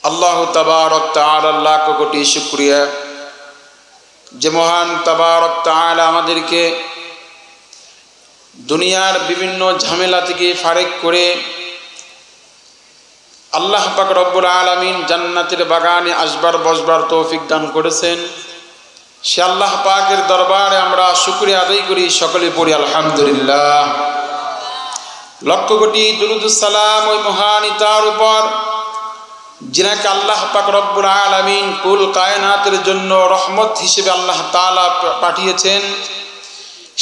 আল্লাহ তাবারক তাআলা লাখ কোটি শুকরিয়া যে মহান তাবারক তাআলা আমাদেরকে দুনিয়ার বিভিন্ন ঝামেলা থেকে ফারেক করে আল্লাহ পাক রব্বুল আলামিন জান্নাতের বাগানে আসবার বসবার তৌফিক দান করেছেন। সে আল্লাহ পাকের দরবারে আমরা শুকরিয়া আদায় করি, সকলে পড়ি আলহামদুলিল্লাহ। লক্ষ কোটি দুরূদ সালাম ওই মহান তার উপর যিনাকে আল্লাহ পাক রব্বুল আলামিন কুল কায়নাতের জন্য রহমত হিসেবে আল্লাহ তাআলা পাঠিয়েছেন।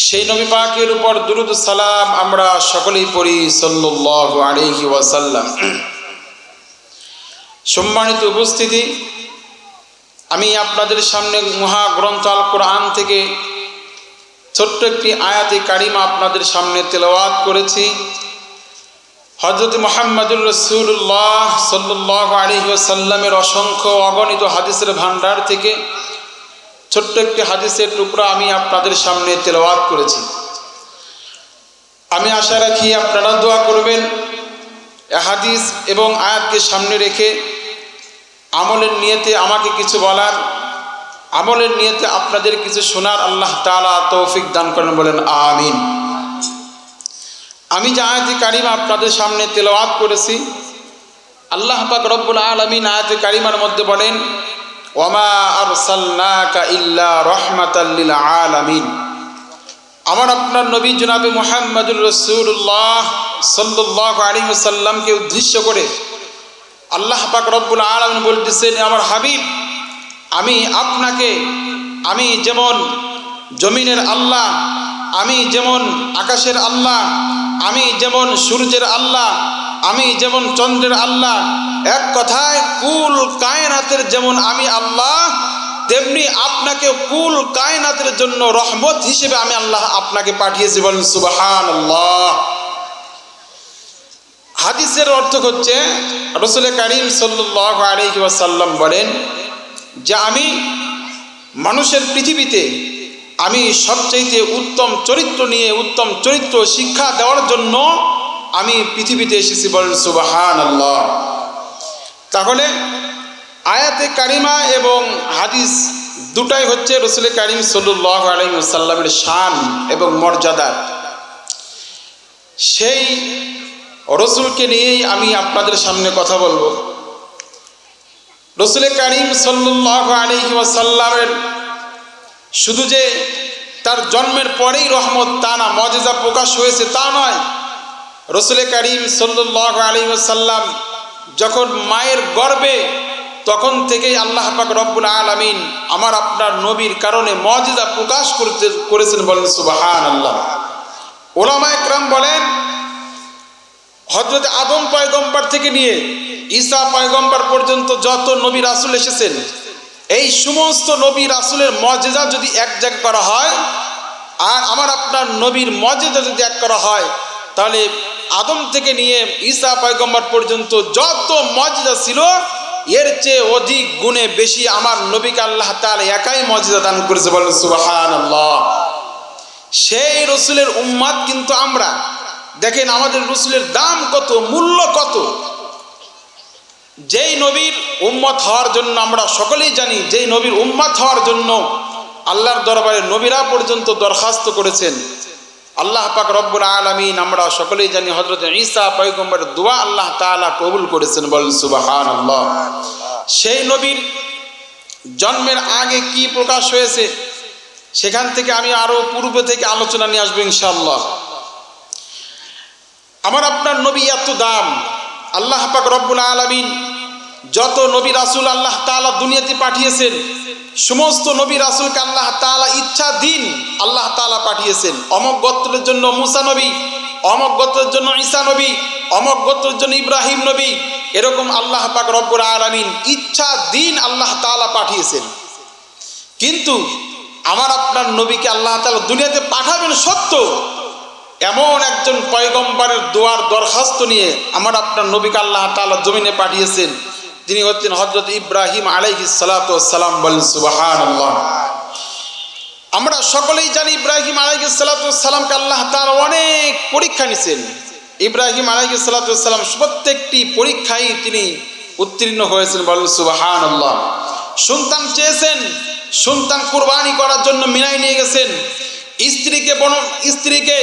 সেই নবী পাকের উপর দুরূদ সালাম আমরা সকলেই পড়ি সাল্লাল্লাহু আলাইহি ওয়াসাল্লাম। সম্মানিত উপস্থিতি, আমি আপনাদের সামনে মহাগ্রন্থ আল কোরআন থেকে ছোট্ট একটি আয়াতে কারিমা আপনাদের সামনে তেলাওয়াত করেছি। হযরত মুহাম্মদুর রাসূলুল্লাহ সাল্লাল্লাহু আলাইহি ওয়াসাল্লামের অসংখ্য অগণিত হাদিসের ভান্ডার থেকে ছোট্ট একটি হাদিসের টুকরা আমি আপনাদের সামনে তেলাওয়াত করেছি। আমি আশা রাখি আপনারা দোয়া করবেন এই হাদিস এবং আয়াতকে সামনে রেখে আমলের নিয়তে আমাকে কিছু বলার, আমলের নিয়তে আপনাদের কিছু শোনার আল্লাহ তাআলা তৌফিক দান করেন, বলেন আমিন। আমি যে আয়াতে কারিমা আপনাদের সামনে তেলাওয়াত করেছি, আল্লাহ পাক রব্বুল আলামিন আয়াতে কারিমার মধ্যে বলেন, ওয়ামা আরসালনাকা ইল্লা রাহমাতাল লিল আলামিন। আমার আপনার নবী জনাবে মুহাম্মদুর রাসূলুল্লাহ সাল্লাল্লাহু আলাইহি ওয়াসাল্লামকে উদ্দেশ্য করে আল্লাহ পাক রব্বুল আলামিন বলতেছেন, আমার হাবিব, আমি আপনাকে, আমি যেমন জমিনের আল্লাহ, আমি যেমন আকাশের আল্লাহ, আমি যেমন সূর্যের আল্লাহ, আমি যেমন চন্দ্রের আল্লাহ, এক কথায় কুল কায়নাতের যেমন আমি আল্লাহ, তেমনি আপনাকে কুল কায়নাতের জন্য রহমত হিসেবে আমি আল্লাহ আপনাকে পাঠিয়েছি, বলেন সুবহানাল্লাহ। হাদিসের অর্থ হচ্ছে রাসূল কারীম সাল্লাল্লাহু আলাইহি ওয়াসাল্লাম বলেন যে আমি মানুষের পৃথিবীতে আমি সবচাইতে উত্তম চরিত্র নিয়ে উত্তম চরিত্র শিক্ষা দেওয়ার জন্য আমি পৃথিবীতে এসেছি, বলেন সুবহানাল্লাহ। তাহলে আয়াতে কারিমা এবং হাদিস দুটাই হচ্ছে রাসূল কারীম সাল্লাল্লাহু আলাইহি ওয়াসাল্লামের শান এবং মর্যাদা। সেই রাসূলকে নিয়েই আমি আপনাদের সামনে কথা বলবো। রাসূল কারীম সাল্লাল্লাহু আলাইহি ওয়াসাল্লামের শুধু যে তার জন্মের পরেই রহমত তা না, মুজিজা প্রকাশ হয়েছে তা নয়। রাসূল কারীম সাল্লাল্লাহু আলাইহি ওয়াসাল্লাম যখন মায়ের গর্ভে, তখন থেকেই আল্লাহ পাক রব্বুল আলামিন আমার আপনার নবীর কারণে মুজিজা প্রকাশ করেছেন, বলেন সুবহানাল্লাহ। উলামায়ে কেরাম বলেন, হযরত আদম পয়গম্বর থেকে নিয়ে ঈসা পয়গম্বর পর্যন্ত যত নবী রাসূল এসেছেন, এই সমস্ত নবী রাসূলের মুজিজা যদি এক জায়গা করা হয় আর আমার আপনার নবীর মুজিজা যদি এক করা হয়, তাহলে আদম থেকে নিয়ে ঈসা পয়গম্বর পর্যন্ত যত মুজিজা ছিল এর চেয়ে অধিক গুণে বেশি আমার নবীকে আল্লাহ তাআলা একাই মুজিজা দান করেছে, বলেন সুবহানাল্লাহ। সেই রাসূলের উম্মত কিন্তু আমরা, দেখেন আমাদের রাসূলের দাম কত, মূল্য কত। যেই নবীর উম্মত হওয়ার জন্য আমরা সকলেই জানি, যেই নবীর উম্মত হওয়ার জন্য আল্লাহর দরবারে নবীরা পর্যন্ত দরখাস্ত করেছেন, আল্লাহ পাক রব্বুল আলামিন আমরা সকলেই জানি হযরত ঈসা পয়গম্বরের দোয়া আল্লাহ তাআলা কবুল করেছেন, বলেন সুবহানাল্লাহ। সেই নবীর জন্মের আগে কি প্রকাশ হয়েছে সেখান থেকে আমি আরো পূর্ব থেকে আলোচনা নিয়ে আসবো ইনশাআল্লাহ। আমার আপনার নবী এত দাম, আল্লাহ পাক রব্বুল আলামিন যত নবী রাসূল আল্লাহ তাআলা দুনিয়াতে পাঠিয়েছেন, সমস্ত নবী রাসূলকে আল্লাহ তাআলা ইচ্ছাধীন আল্লাহ তাআলা পাঠিয়েছেন। অমুক গোত্রের জন্য মুসা নবী, অমুক গোত্রের জন্য ঈসা নবী, অমুক গোত্রের জন্য ইব্রাহিম নবী, এরকম আল্লাহ পাক রব্বুল আলামিন ইচ্ছাধীন আল্লাহ তাআলা পাঠিয়েছেন। কিন্তু আমার আপনার নবীকে আল্লাহ তাআলা দুনিয়াতে পাঠাবেন সত্য, এমন একজন পয়গম্বরের দোয়ার দরখাস্ত নিয়ে আমার আপনার নবীকে আল্লাহ তাআলা জমিনে পাঠিয়েছেন, তিনি হচ্ছেন হযরত ইব্রাহিম আলাইহিস সালাতু ওয়াস সালাম, বলেন সুবহানাল্লাহ। আমরা সকলেই জানি ইব্রাহিম আলাইহিস সালাতু ওয়াস সালামকে আল্লাহ তাআলা অনেক পরীক্ষা নিয়েছেন। ইব্রাহিম আলাইহিস সালাতু ওয়াস সালাম প্রত্যেকটি পরীক্ষায় তিনি উত্তীর্ণ হয়েছেন, বলেন সুবহানাল্লাহ। সন্তান চেয়েছেন, সন্তান কুরবানি করার জন্য মিনায় নিয়ে গেছেন। স্ত্রীকে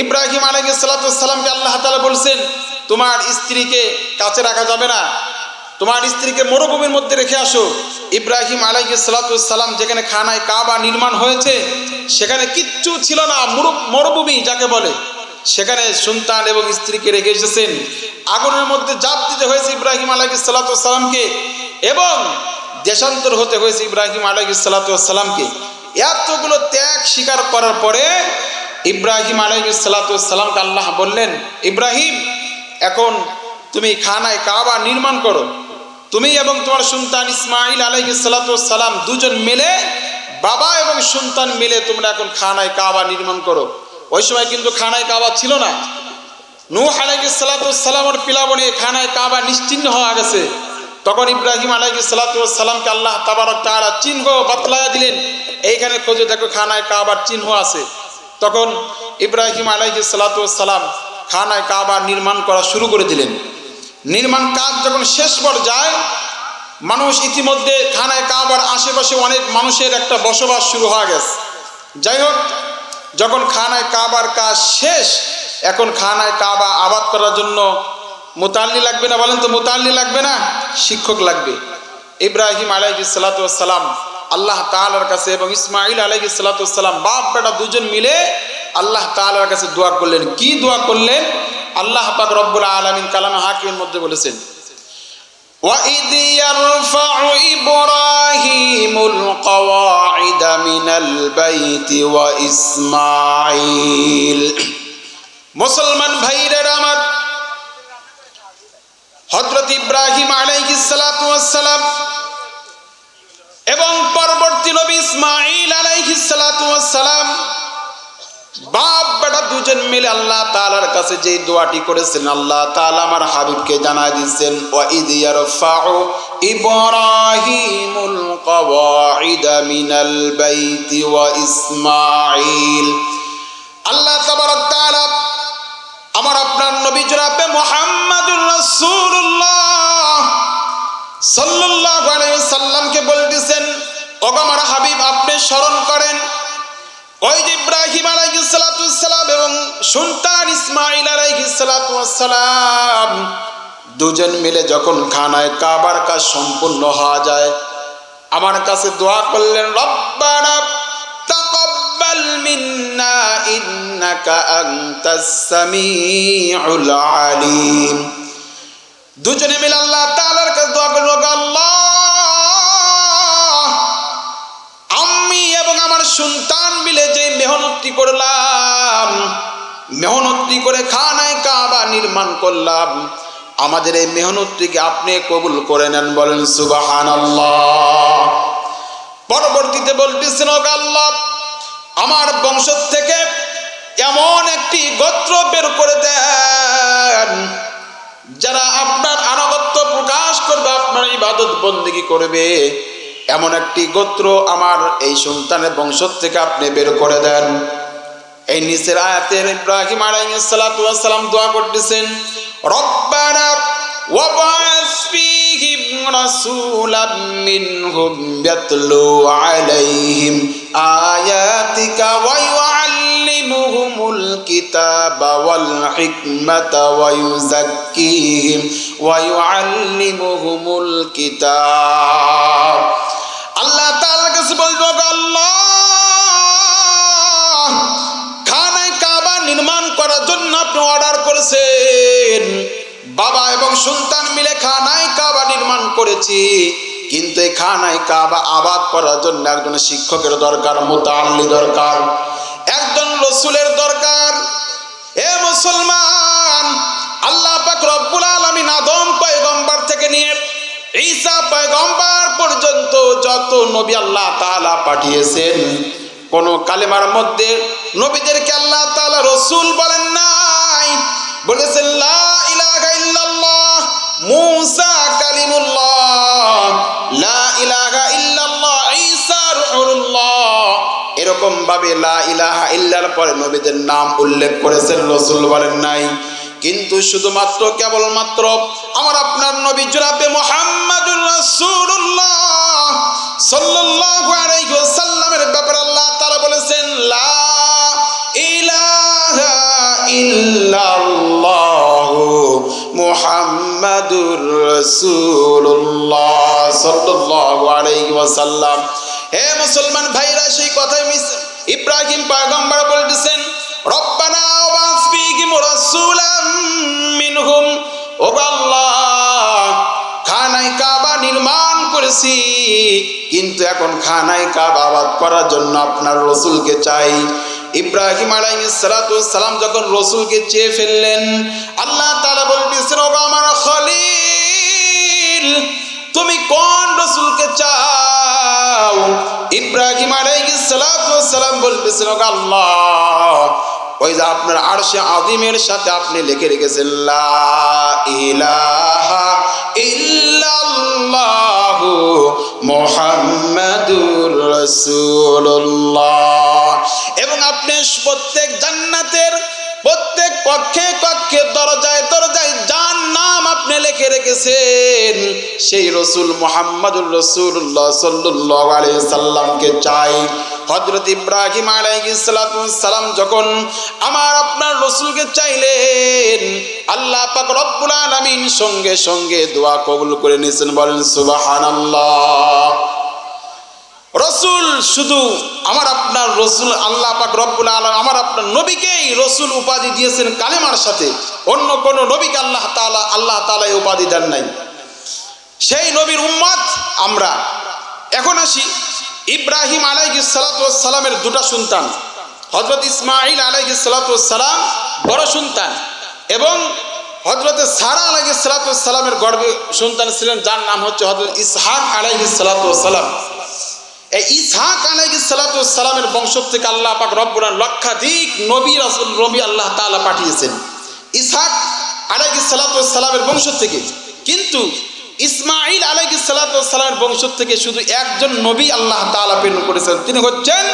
ইব্রাহিম আলাইহিস সালাতু ওয়াস সালামকে আল্লাহ তাআলা বলছেন, তোমার স্ত্রীকে কাছে রাখা যাবে না, তোমার স্ত্রীকে মরুভূমির মধ্যে রেখে আসো। ইব্রাহিম আলাইহিস সালাতু ওয়াস সালাম যেখানে খানায় কাবা নির্মাণ হয়েছে সেখানে কিচ্ছু ছিল না, মরুভূমি যাকে বলে, সেখানে সন্তান এবং স্ত্রীকে রেখে এসেছেন। আগুনের মধ্যে জাপ দিতে হয়েছে ইব্রাহিম আলাইহিস সালাতু ওয়াস সালামকে, এবং দেশান্তর হতে হয়েছে ইব্রাহিম আলাইহিস সালাতু ওয়াস সালামকে। এতগুলো ত্যাগ স্বীকার করার পরে ইব্রাহিম আলাইহিস সালাতু ওয়াস সালামকে আল্লাহ বললেন, ইব্রাহিম এখন তুমি খানায় কাবা নির্মাণ করো, তুমি এবং তোমার সন্তান ইসমাইল আলাইহিস সালাতু ওয়াস সালাম দুজন মিলে, বাবা এবং সন্তান মিলে তোমরা এখন খানায় কাবা নির্মাণ করো। ওই সময় কিন্তু খানায় কাবা ছিল না। নূহ আলাইহিস সালাতু ওয়াস সালামের পিলাবনে খানায় কাবা নিশ্চিহ্ন হয়ে গেছে। তখন ইব্রাহিম আলাইহিস সালাতু ওয়াস সালামকে আল্লাহ তাবারক তাআলা চিহ্ন বাতলায়া দিলেন, এইখানে খোঁজে দেখো খানায় কাবার চিহ্ন আছে। তখন ইব্রাহিম আলাইহিস সালাতু ওয়াস সালাম খানায় কাবা নির্মাণ করা শুরু করে দিলেন। নির্মাণ কাজ যখন শেষ পর্যায়ে, মানুষ ইতিমধ্যে খানায় কাবার আশেপাশে অনেক মানুষের একটা বসবাস শুরু হয়ে গেছে। যাই হোক, যখন খানায় কাবার কাজ শেষ, এখন খানায় কাবা আবাদ করার জন্য মুতাল্লি লাগবে না, বলেন তো মুতাল্লি লাগবে না, শিক্ষক লাগবে। ইব্রাহিম আলাইহিস সালাতু ওয়াস সালাম আল্লাহ তাআলার কাছে এবং ইসমাইল আলাইহিস সালাতু ওয়াস সালাম বাপ বেটা দুজন মিলে আল্লাহ তাআলার কাছে দোয়া করলেন। কি দোয়া করলেন? আল্লাহ পাক রব্বুল আলামিন কালামে হাকিমের মধ্যে বলেছেন, وَإِذْ يَرْفَعُ إِبْرَاهِيمُ الْقَوَاعِدَ مِنَ الْبَيْتِ وَإِسْمَاعِيلُ। মুসলমান ভাইরা আমার, হযরত ইব্রাহিম আলাইহিস সালাতু ওয়াস সালাম এবং পরবর্তী নবী ইসমাইল আলাইহিস সালাতু ওয়াস সালাম বাপ বেটা দুজন মিলে আল্লাহ তাআলার কাছে যে দোয়াটি করেছেন, আল্লাহ তাআলা আমার হাবিবকে জানায় দিয়েছেন, ওয়াইদ ইয়ারফাউ ইব্রাহিমুল কওয়াইদা মিনাল বাইতি ওয়া ইসমাঈল। আল্লাহ তাবারক তাআলা আমার আপনার নবী জনাবে মুহাম্মদুর রাসূলুল্লাহ সাল্লাল্লাহু আলাইহি ওয়াসাল্লামকে বলতেছেন, ওগো আমার হাবিব, আপনি স্মরণ করেন ওই যে ইব্রাহিম আলাইহিস সালাতু ওয়াস সালাম এবং সন্তান ইসমাঈল আলাইহিস সালাতু ওয়াস সালাম দুজন মিলে যখন খানায় কাবার কাজ সম্পূর্ণ হয়ে যায়, আমার কাছে দোয়া করলেন, রব্বানা তাকাব্বাল মিন্না ইন্নাকা আনতাস সামিউল আলিম। দুজনে মিলে আল্লাহ তাআলার কাছে দোয়া করলেন, আল্লাহ আমি এবং আমার সন্তান মিলে যে মেহনতি করলাম, মেহনতি করে খানায় কাবা নির্মাণ করলাম, আমাদের এই মেহনতটিকে আপনি কবুল করে নেন, বলেন সুবহানাল্লাহ। পরবর্তীতে বলতেছেন, ও আল্লাহ, আমার বংশ থেকে এমন একটি গোত্র বের করে দেন যারা আপনার আনুগত্য প্রকাশ করবে, আপনার ইবাদত বন্দেগী করবে, এমন একটি গোত্র আমার এই সন্তানের বংশ থেকে আপনি বের করে দেন। এই নিচের আয়াতের ইব্রাহিম আলাইহিস সালাতু ওয়াস সালাম দোয়া করতেছেন, রব্বানা ওয়াবআস ফীহিম রাসূলাম মিনহুম ইয়াতলু আলাইহিম আয়াতিকা ওয়া ইউআল্লিমুহুমুল কিতাবা ওয়াল হিকমাতা ওয়া ইউযাক্কিহিম ওয়া ইউআল্লিমুহুমুল কিতাব। আল্লাহ তাআলার কাছে বলবো, আল্লাহ খানায় কাবা নির্মাণ করার জন্য আপনি অর্ডার করেছেন, বাবা এবং সন্তান মিলে খানায় কাবা নির্মাণ করেছি, কিন্তু এই খানায় কাবা আবাদ করার জন্য একজন শিক্ষকের দরকার, মুতাআল্লি দরকার, একজন রাসূলের দরকার। এ মুসলমান, আল্লাহ পাক রব্বুল আলামিন আদম পয়গম্বর থেকে নিয়ে ঈসা পয়গম্বর পর্যন্ত যত নবী আল্লাহ তাআলা পাঠিয়েছেন, কোন কালেমার মধ্যে নবীদেরকে আল্লাহ তাআলা রাসূল বলেন নাই, বলেছেন লা ইলাহা ইল্লাল্লাহ মূসা কালিমুল্লাহ, লা ইলাহা ইল্লাল্লাহ ঈসা রূহুল্লাহ। এরকম ভাবে লা ইলাহা ইল্লার পরে নবীদের নাম উল্লেখ করেছেন, রাসূল বলেন নাই। কিন্তু শুধুমাত্র কেবলমাত্র আমার আপনার নবী জনাবে মুহাম্মদুর রাসূলুল্লাহ সাল্লাল্লাহু আলাইহি ওয়াসাল্লামের ব্যাপারে আল্লাহ তাআলা বলেছেন লা ইলাহা ইল্লাল্লাহু মুহাম্মাদুর রাসূলুল্লাহ সাল্লাল্লাহু আলাইহি ওয়াসাল্লাম। হে মুসলমান ভাইরা, সেই কথাই ইব্রাহিম পয়গম্বর বলেছেন রব্বানা ওয়াবাস ফীহিম রাসূলাম মিনহুম, ও আল্লাহ খানায়ে কাবা নির্মাণ করেছি, কিন্তু এখন খানায়ে কাবা আবাদ করার জন্য আপনার রাসূলকে চাই। ইব্রাহিম আলাইহিস সালাতু ওয়াস সালাম যখন রাসূলকে চেয়ে ফেললেন, আল্লাহ তাআলা বলতেছেন ও আমার খলিল, তুমি কোন রাসূলকে চাও? ইব্রাহিম আলাইহিস সালাতু ওয়াস সালাম বলতেছেন ও আল্লাহ, ওই যে আপনার আরশে আযীমের সাথে আপনি লিখে রেখেছেন লা ইলাহা ইল্লাল্লাহু মুহাম্মাদুর রাসূলুল্লাহ, এবং আপনি প্রত্যেক জান্নাতের প্রত্যেক কক্ষে কক্ষে দরজায় দরজায় যার নাম আপনি লিখে রেখেছেন সেই রাসূল মুহাম্মদুর রাসূলুল্লাহ সাল্লাল্লাহু আলাইহি সাল্লামকে চাই। হযরত ইব্রাহিম আলাইহিস সালাতু ওয়াস সালাম যখন আমার আপনার রাসূলকে চাইলেন, আল্লাহ পাক রব্বুল আলামিন সঙ্গে সঙ্গে দোয়া কবুল করে নিয়েছেন। বলেন সুবহানাল্লাহ। রসুল শুধু আমার আপনার রসুল, আল্লাহ পাক রব্বুল আলামিন আমার আপনার নবীকেই রসুল উপাধি দিয়েছেন কালেমার সাথে, অন্য কোন নবীকে আল্লাহ তাআলা এই উপাধি দেন নাই। সেই নবীর উম্মত আমরা। এখন আসি ইব্রাহিম আলাইহিস সালাতু ওয়াস সালামের দুটো সন্তান, হযরত ইসমাঈল আলাইহিস সালাতু ওয়াস সালাম বড় সন্তান, এবং হযরত সারা আলাইহিস সালাতু ওয়াস সালামের গর্ভে সন্তান ছিলেন যার নাম হচ্ছে হযরত ইসহাক আলাইহিস সালাতু ওয়াস সালাম। এই ইসহাক আলাইহিস সালাতু ওয়াস সালামের বংশ থেকে আল্লাহ পাক রব্বুল আলামিন লক্ষাধিক নবী রাসূল নবী আল্লাহ তাআলা পাঠিয়েছেন ইসহাক আলাইহিস সালাতু ওয়াস সালামের বংশ থেকে। কিন্তু ইসমাঈল আলাইহিস সালাতু ওয়াস সালামের বংশ থেকে শুধু একজন নবী আল্লাহ তাআলা প্রেরণ করেছেন, তিনি হচ্ছেন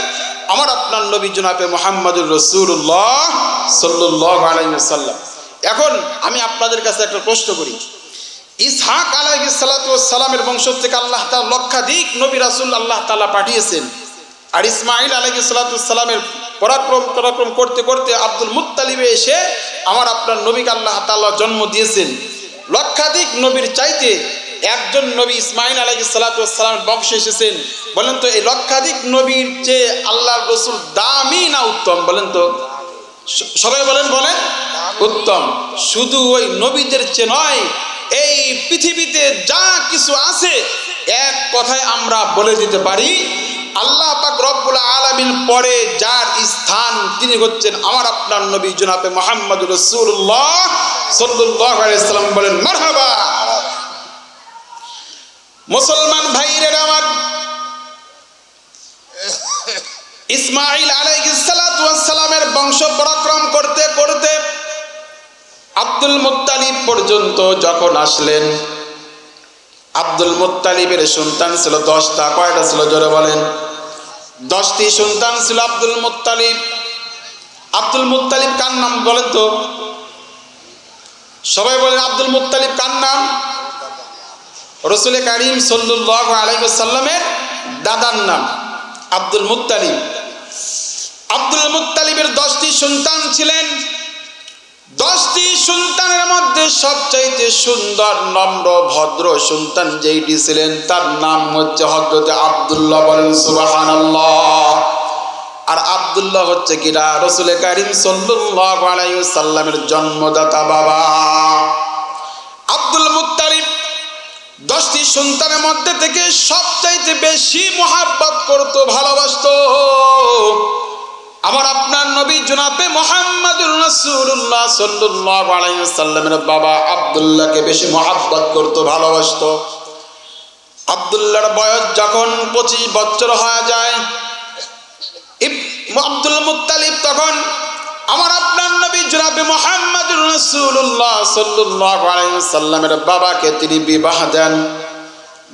আমার আপনার নবী জনাবে মুহাম্মদুর রাসূলুল্লাহ সাল্লাল্লাহু আলাইহি ওয়াসাল্লাম। এখন আমি আপনাদের কাছে একটা প্রশ্ন করি, ইসহাক আলাইহিস সালাতু ওয়াস সালামের বংশ থেকে আল্লাহ তাআলা লক্ষাধিক নবী রাসূল আল্লাহ তাআলা পাঠিয়েছেন, আর ইসমাঈল আলাইহিস সালাতু ওয়াস সালামের পরাক্রম করতে করতে আব্দুল মুত্তালিবে এসে আমার আপনার নবীকে আল্লাহ তাআলা জন্ম দিয়েছেন। লক্ষাধিক নবীর চাইতে একজন নবী ইসমাঈল আলাইহিস সালাতু ওয়াস সালামের বংশে এসেছেন। বলেন তো এই লক্ষাধিক নবীর চেয়ে আল্লাহর রাসূল দামি না উত্তম? বলেন তো, সবাই বলেন উত্তম। শুধু ওই নবীদের চেয়ে নয়, এই পৃথিবীতে যা কিছু আছে এক কথায় আমরা বলে দিতে পারি, আল্লাহ পাক রব্বুল আলামিন পরে যার স্থান তিনি হচ্ছেন আমার আপনার নবী জনাবে মুহাম্মদুর রাসূলুল্লাহ সাল্লাল্লাহু আলাইহি ওয়াসাল্লাম। বলেন মারহাবা। মুসলমান ভাইরা আমার, ইসমাঈল আলাইহিস সালাতু ওয়াস সালামের বংশ পরাক্রম করতে করতে আব্দুল মুত্তালিব পর্যন্ত যখন আসলেন, আব্দুল মুত্তালিবের সন্তান ছিল 10টা। কয়টা ছিল জোরে বলেন? 10টি সন্তান ছিল আব্দুল মুত্তালিব। আব্দুল মুত্তালিব কার নাম বলেন তো? সবাই বলেন আব্দুল মুত্তালিব কার নাম? রাসূল কারীম সাল্লাল্লাহু আলাইহি ওয়াসাল্লামের দাদার নাম আব্দুল মুত্তালিব। আব্দুল মুত্তালিবের 10টি সন্তান ছিলেন। 10টি সন্তানের মধ্যে সবচাইতে সুন্দর নম্র ভদ্র সন্তান যেইটি ছিলেন তার নাম হচ্ছে হযরত আব্দুল্লাহ। বলেন সুবহানাল্লাহ। আর আব্দুল্লাহ হচ্ছে কিরা? রাসূল কারীম সাল্লাল্লাহু আলাইহি ওয়াসাল্লামের জন্মদাতা বাবা। আব্দুল মুত্তালিব 10টি সন্তানের মধ্যে থেকে সবচাইতে বেশি মহব্বত করত, ভালোবাসতো আমার আপনার নবী জনাবে মুহাম্মদুর রাসূলুল্লাহ সাল্লাল্লাহু আলাইহি ওয়াসাল্লামের বাবা আব্দুল্লাহকে বেশি মহব্বত করত, ভালোবাসতো। আব্দুল্লাহর বয়স যখন 25 বছর হয়ে যায়, আব্দুল মুত্তালিব তখন আমার আপনার নবী জনাবে মুহাম্মদুর রাসূলুল্লাহ সাল্লাল্লাহু আলাইহি ওয়াসাল্লামের বাবাকে তিনি বিবাহ দেন।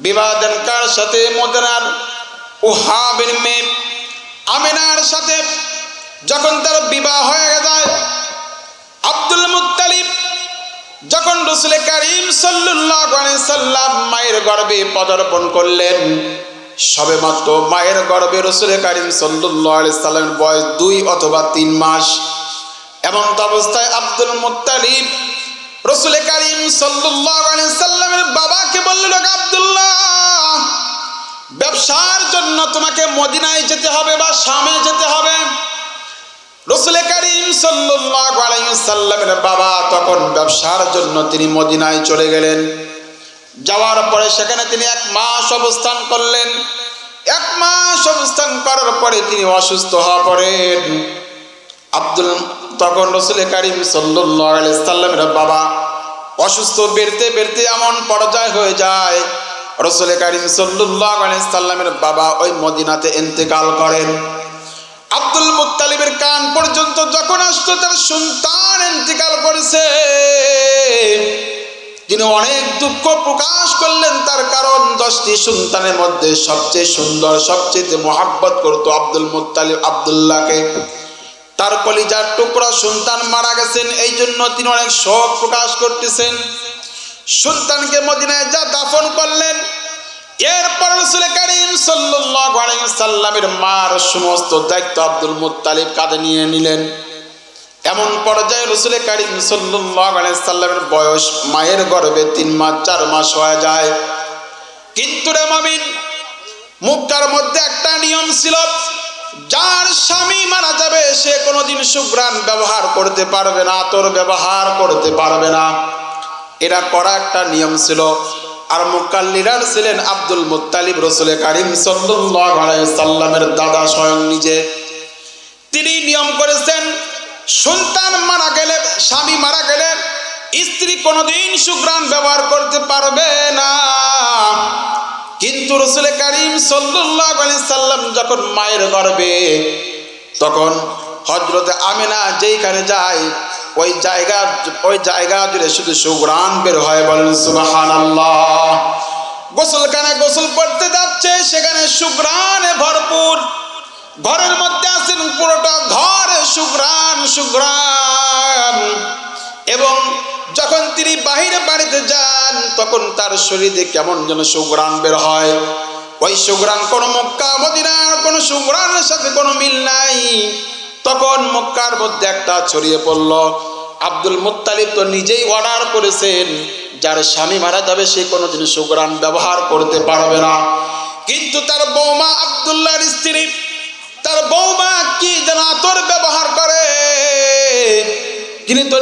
বিবাহ দেন কার সাথে? মদিনার ওহাবের মেয়ে আমিনার সাথে। যখন তার বিবাহ হয়ে যায়, আব্দুল মুত্তালিব যখন রাসূল করিম সাল্লাল্লাহু আলাইহি সাল্লাম মায়ের গর্ভে পদার্পণ করলেন, সবেমাত্র মায়ের গর্ভে রাসূল করিম সাল্লাল্লাহু আলাইহি সাল্লামের বয়স 2 অথবা 3 মাস। এমন অবস্থায় আব্দুল মুত্তালিব রাসূল করিম সাল্লাল্লাহু আলাইহি সাল্লামের বাবাকে বললেন, আব্দুল্লাহ, ব্যবসার জন্য তোমাকে মদিনায় যেতে হবে বা শামে যেতে হবে। রাসূল করিম সাল্লাল্লাহু আলাইহি সাল্লামের বাবা তখন ব্যবসার জন্য তিনি মদিনায় চলে গেলেন। যাওয়ার পরে সেখানে তিনি 1 মাস অবস্থান করলেন। 1 মাস অবস্থান করার পরে তিনি অসুস্থ হয়ে পড়েন। তখন রাসূল করিম সাল্লাল্লাহু আলাইহি সাল্লামের বাবা অসুস্থ, বেরতে বেরতে এমন পর্যায় হয়ে যায় রাসূল করিম সাল্লাল্লাহু আলাইহি সাল্লামের বাবা ওই মদিনাতে ইন্তেকাল করেন। আব্দুল মুত্তালিবের কান পর্যন্ত যখন আসতো তার সন্তান ইন্তেকাল করেছে, তিনি অনেক দুঃখ প্রকাশ করলেন। তার কারণ 10টি সন্তানের মধ্যে সবচেয়ে সুন্দর, সবচেয়ে মহব্বত করতো আব্দুল মুত্তালিব আব্দুল্লাহকে। তার কলিজার টুকরা সন্তান মারা গেছেন, এই জন্য তিনি অনেক শোক প্রকাশ করতেছেন। সন্তানকে মদিনায় যা দাফন করলেন। এরপর রাসূল করিম সাল্লাল্লাহু আলাইহি সাল্লামের মার সমস্ত দায়িত্ব আব্দুল মুত্তালিব কাঁধে নিয়ে নিলেন। এমন পর্যায়ে রাসূল করিম সাল্লাল্লাহু আলাইহি সাল্লামের বয়স মায়ের গর্ভে 3 মাস 4 মাস হয়ে যায়। কিন্তু রে মুমিন, মক্কার মধ্যে একটা নিয়ম ছিল, যার স্বামী মারা যাবে সে কোনোদিন সুঘ্রাণ ব্যবহার করতে পারবে না, আতর ব্যবহার করতে পারবে না। এটা করা একটা নিয়ম ছিল। আর মক্কার লিডার ছিলেন আব্দুল মুত্তালিব, রাসূল করিম সাল্লাল্লাহু আলাইহি সাল্লামের দাদা স্বয়ং নিজে। তিনি নিয়ম করেছেন, সন্তান মারা গেলে, স্বামী মারা গেলে স্ত্রী কোনোদিন সুঘ্রাণ ব্যবহার করতে পারবে না। কিন্তু রাসূল করিম সাল্লাল্লাহু আলাইহি সাল্লাম যখন মায়ের গর্ভে, তখন হযরত আমিনা যেইখানে যায় ওই জায়গা জুড়ে শুধু সুঘ্রাণ বের হয়। বলেন সুবহানাল্লাহ। গোসলখানে গোসল করতে যাচ্ছে, সেখানে সুঘ্রাণে ভরপুর। ঘরের মধ্যে আছেন, পুরোটা ঘরে সুঘ্রাণ সুঘ্রাণ। এবং যখন তিনি বাহিরে বাড়িতে যান, তখন তার শরীরে কেমন যেন সুঘ্রাণ বের হয়। ওই সুঘ্রাণ কোনো মক্কা মদিনার কোনো সুঘ্রাণের সাথে কোনো মিল নাই। তখন মক্কার মধ্যে একটা ছড়িয়ে পড়ল। আব্দুল মুত্তালিব তো নিজেই অর্ডার করেছেন, যার স্বামী মারা যাবে সে কোনোদিন সুঘ্রাণ ব্যবহার করতে পারবে না। কিন্তু তার বৌমা আব্দুল্লাহর স্ত্রী, তার বৌমা কি যেন আতর ব্যবহার করে। তিনি তো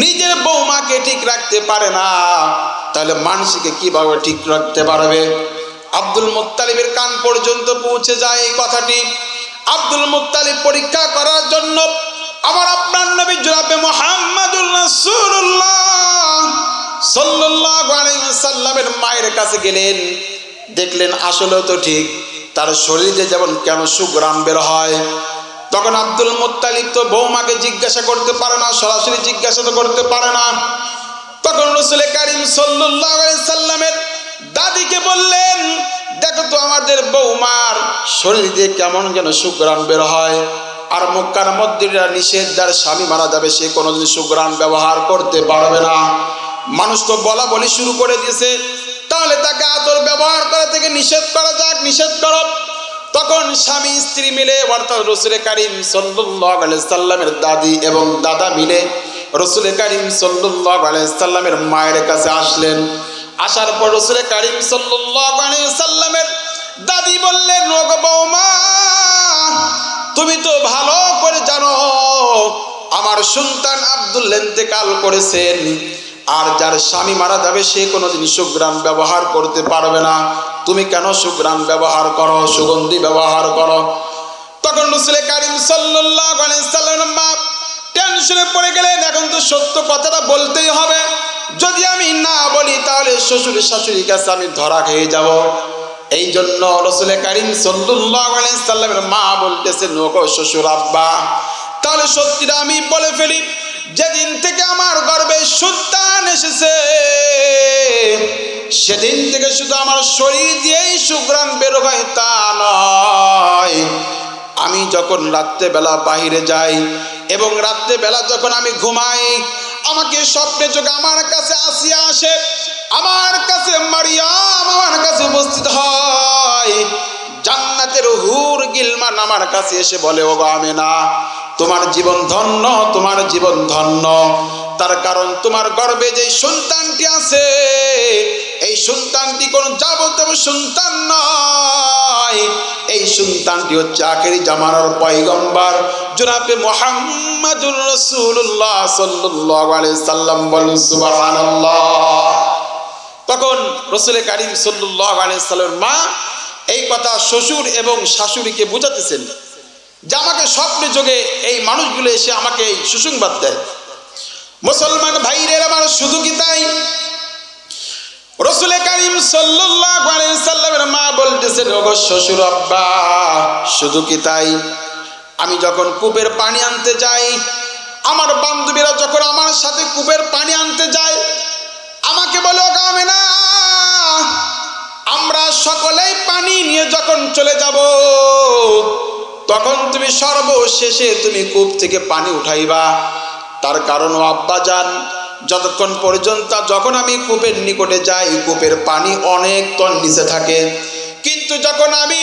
নিজের বৌমাকে ঠিক রাখতে পারে না, তাহলে মানুষকে কিভাবে ঠিক রাখতে পারবে? আব্দুল মুত্তালিবের কান পর্যন্ত পৌঁছে যায় এই কথাটি। আব্দুল মুত্তালিব পরীক্ষা করার জন্য আমার আপনার নবী জনাবে মুহাম্মদুর রাসূলুল্লাহ সাল্লাল্লাহু আলাইহি ওয়াসাল্লামের মায়ের কাছে গেলেন। দেখলেন আসলে তো ঠিক, তার শরীরে যেমন কেন সুঘ্রাণ বের হয়। তখন আব্দুল মুত্তালিব তো বৌমাকে জিজ্ঞাসা করতে পারে না, সরাসরি জিজ্ঞাসা তো করতে পারে না। তখন রাসূল করিম সাল্লাল্লাহু আলাইহি সাল্লামের দাদিকে বললেন, দেখো তো আমাদের বৌমার শরীর দিয়ে কেমন যেন সুঘ্রাণ বের হয়। আর মক্কার মধ্যে নিষেধ, যার স্বামী মারা যাবে সে কোনোদিন সুঘ্রাণ ব্যবহার করতে পারবে না। মানুষ তো বলা বলি শুরু করে দিয়েছে, তাহলে তাকে আতর ব্যবহার করা থেকে নিষেধ করা যাক, নিষেধ করো। তখন স্বামী স্ত্রী মিলে, অর্থাৎ রাসূল করিম সাল্লাল্লাহু আলাইহি সাল্লামের দাদি এবং দাদা মিলে রাসূল করিম সাল্লাল্লাহু আলাইহি সাল্লামের মায়ের কাছে আসলেন। আসার পর রাসূল করিম সাল্লাল্লাহু আলাইহি সাল্লামের দাদি বললেন, ও গো বৌমা, তুমি তো ভালো করে জানো আমার সন্তান আব্দুল্লাহ ইন্তেকাল করেছেন, আর যার স্বামী মারা যাবে সে কোনোদিন সুঘ্রাণ ব্যবহার করতে পারবে না। তুমি কেন সুঘ্রাণ ব্যবহার করো, সুগন্ধি ব্যবহার করো? তখন রাসূল করিম সাল্লাল্লাহু আলাইহি সাল্লামের মা টেনশনে পড়ে গেলেন, এখন তো সত্য কথাটা বলতেই হবে। যদি আমি না বলি তাহলে শ্বশুর শাশুড়ির কাছে আমি ধরা খেয়ে যাব। এই জন্য রাসূল করিম সাল্লাল্লাহু আলাইহি সাল্লামের মা বলতেছেন, ও গো শ্বশুর আব্বা, তাহলে সত্যিটা আমি বলে ফেলি। যেদিন থেকে আমার গর্ভে সন্তান এসেছে সেদিন থেকে শুধু আমার শরীর দিয়েই সুঘ্রাণ বের হয় তা নয়, আমি যখন রাত্রেবেলা বাহিরে যাই এবং রাত্রেবেলা যখন আমি ঘুমাই, আমাকে স্বপ্নে যোগে আমার কাছে আসিয়া আসে, আমার কাছে মারিয়াম আমার কাছে উপস্থিত হয়। জান্নাতের হুর গিলমান আমার কাছে এসে বলে, ওগো আমেনা, তোমার জীবন ধন্য, তোমার জীবন ধন্য। তার কারণ তোমার গর্ভে যে সন্তানটি আছে, এই সন্তানটি কোন যাবতীয় সন্তান নয়, এই সন্তানটি হচ্ছে আখেরি জামানার পয়গম্বর জনাবে মুহাম্মদুর রাসূলুল্লাহ সাল্লাল্লাহু আলাইহি সাল্লাম। বলুন সুবহানাল্লাহ। তখন রাসূল কারীম সাল্লাল্লাহু আলাইহি সাল্লামের মা এই কথা শ্বশুর এবং শাশুড়িকে বুঝাতেছেন যে আমাকে স্বপ্নে যোগে এই মানুষগুলো এসে আমাকে এই সুসংবাদ দেয়। মুসলমান ভাইরে আমার, শুধু কি তাই? রাসূল কারীম সাল্লাল্লাহু আলাইহি সাল্লামের মা বলতেছেন, ওগো শ্বশুর আব্বা, শুধু কি তাই? আমি যখন কূপের পানি আনতে যাই, আমার বান্ধবীরা যখন আমার সাথে কূপের পানি আনতে যায়, আমাকে বলে, ওগো আমেনা, আমরা সকলেই পানি নিয়ে যখন চলে যাব, তখন তুমি সর্বশেষে তুমি কূপ থেকে পানি উঠাইবা। তার কারণ ও আব্বাজান, যতক্ষণ পর্যন্ত যখন আমি কূপের নিকটে যাই, কূপের পানি অনেক তল নিচে থাকে, কিন্তু যখন আমি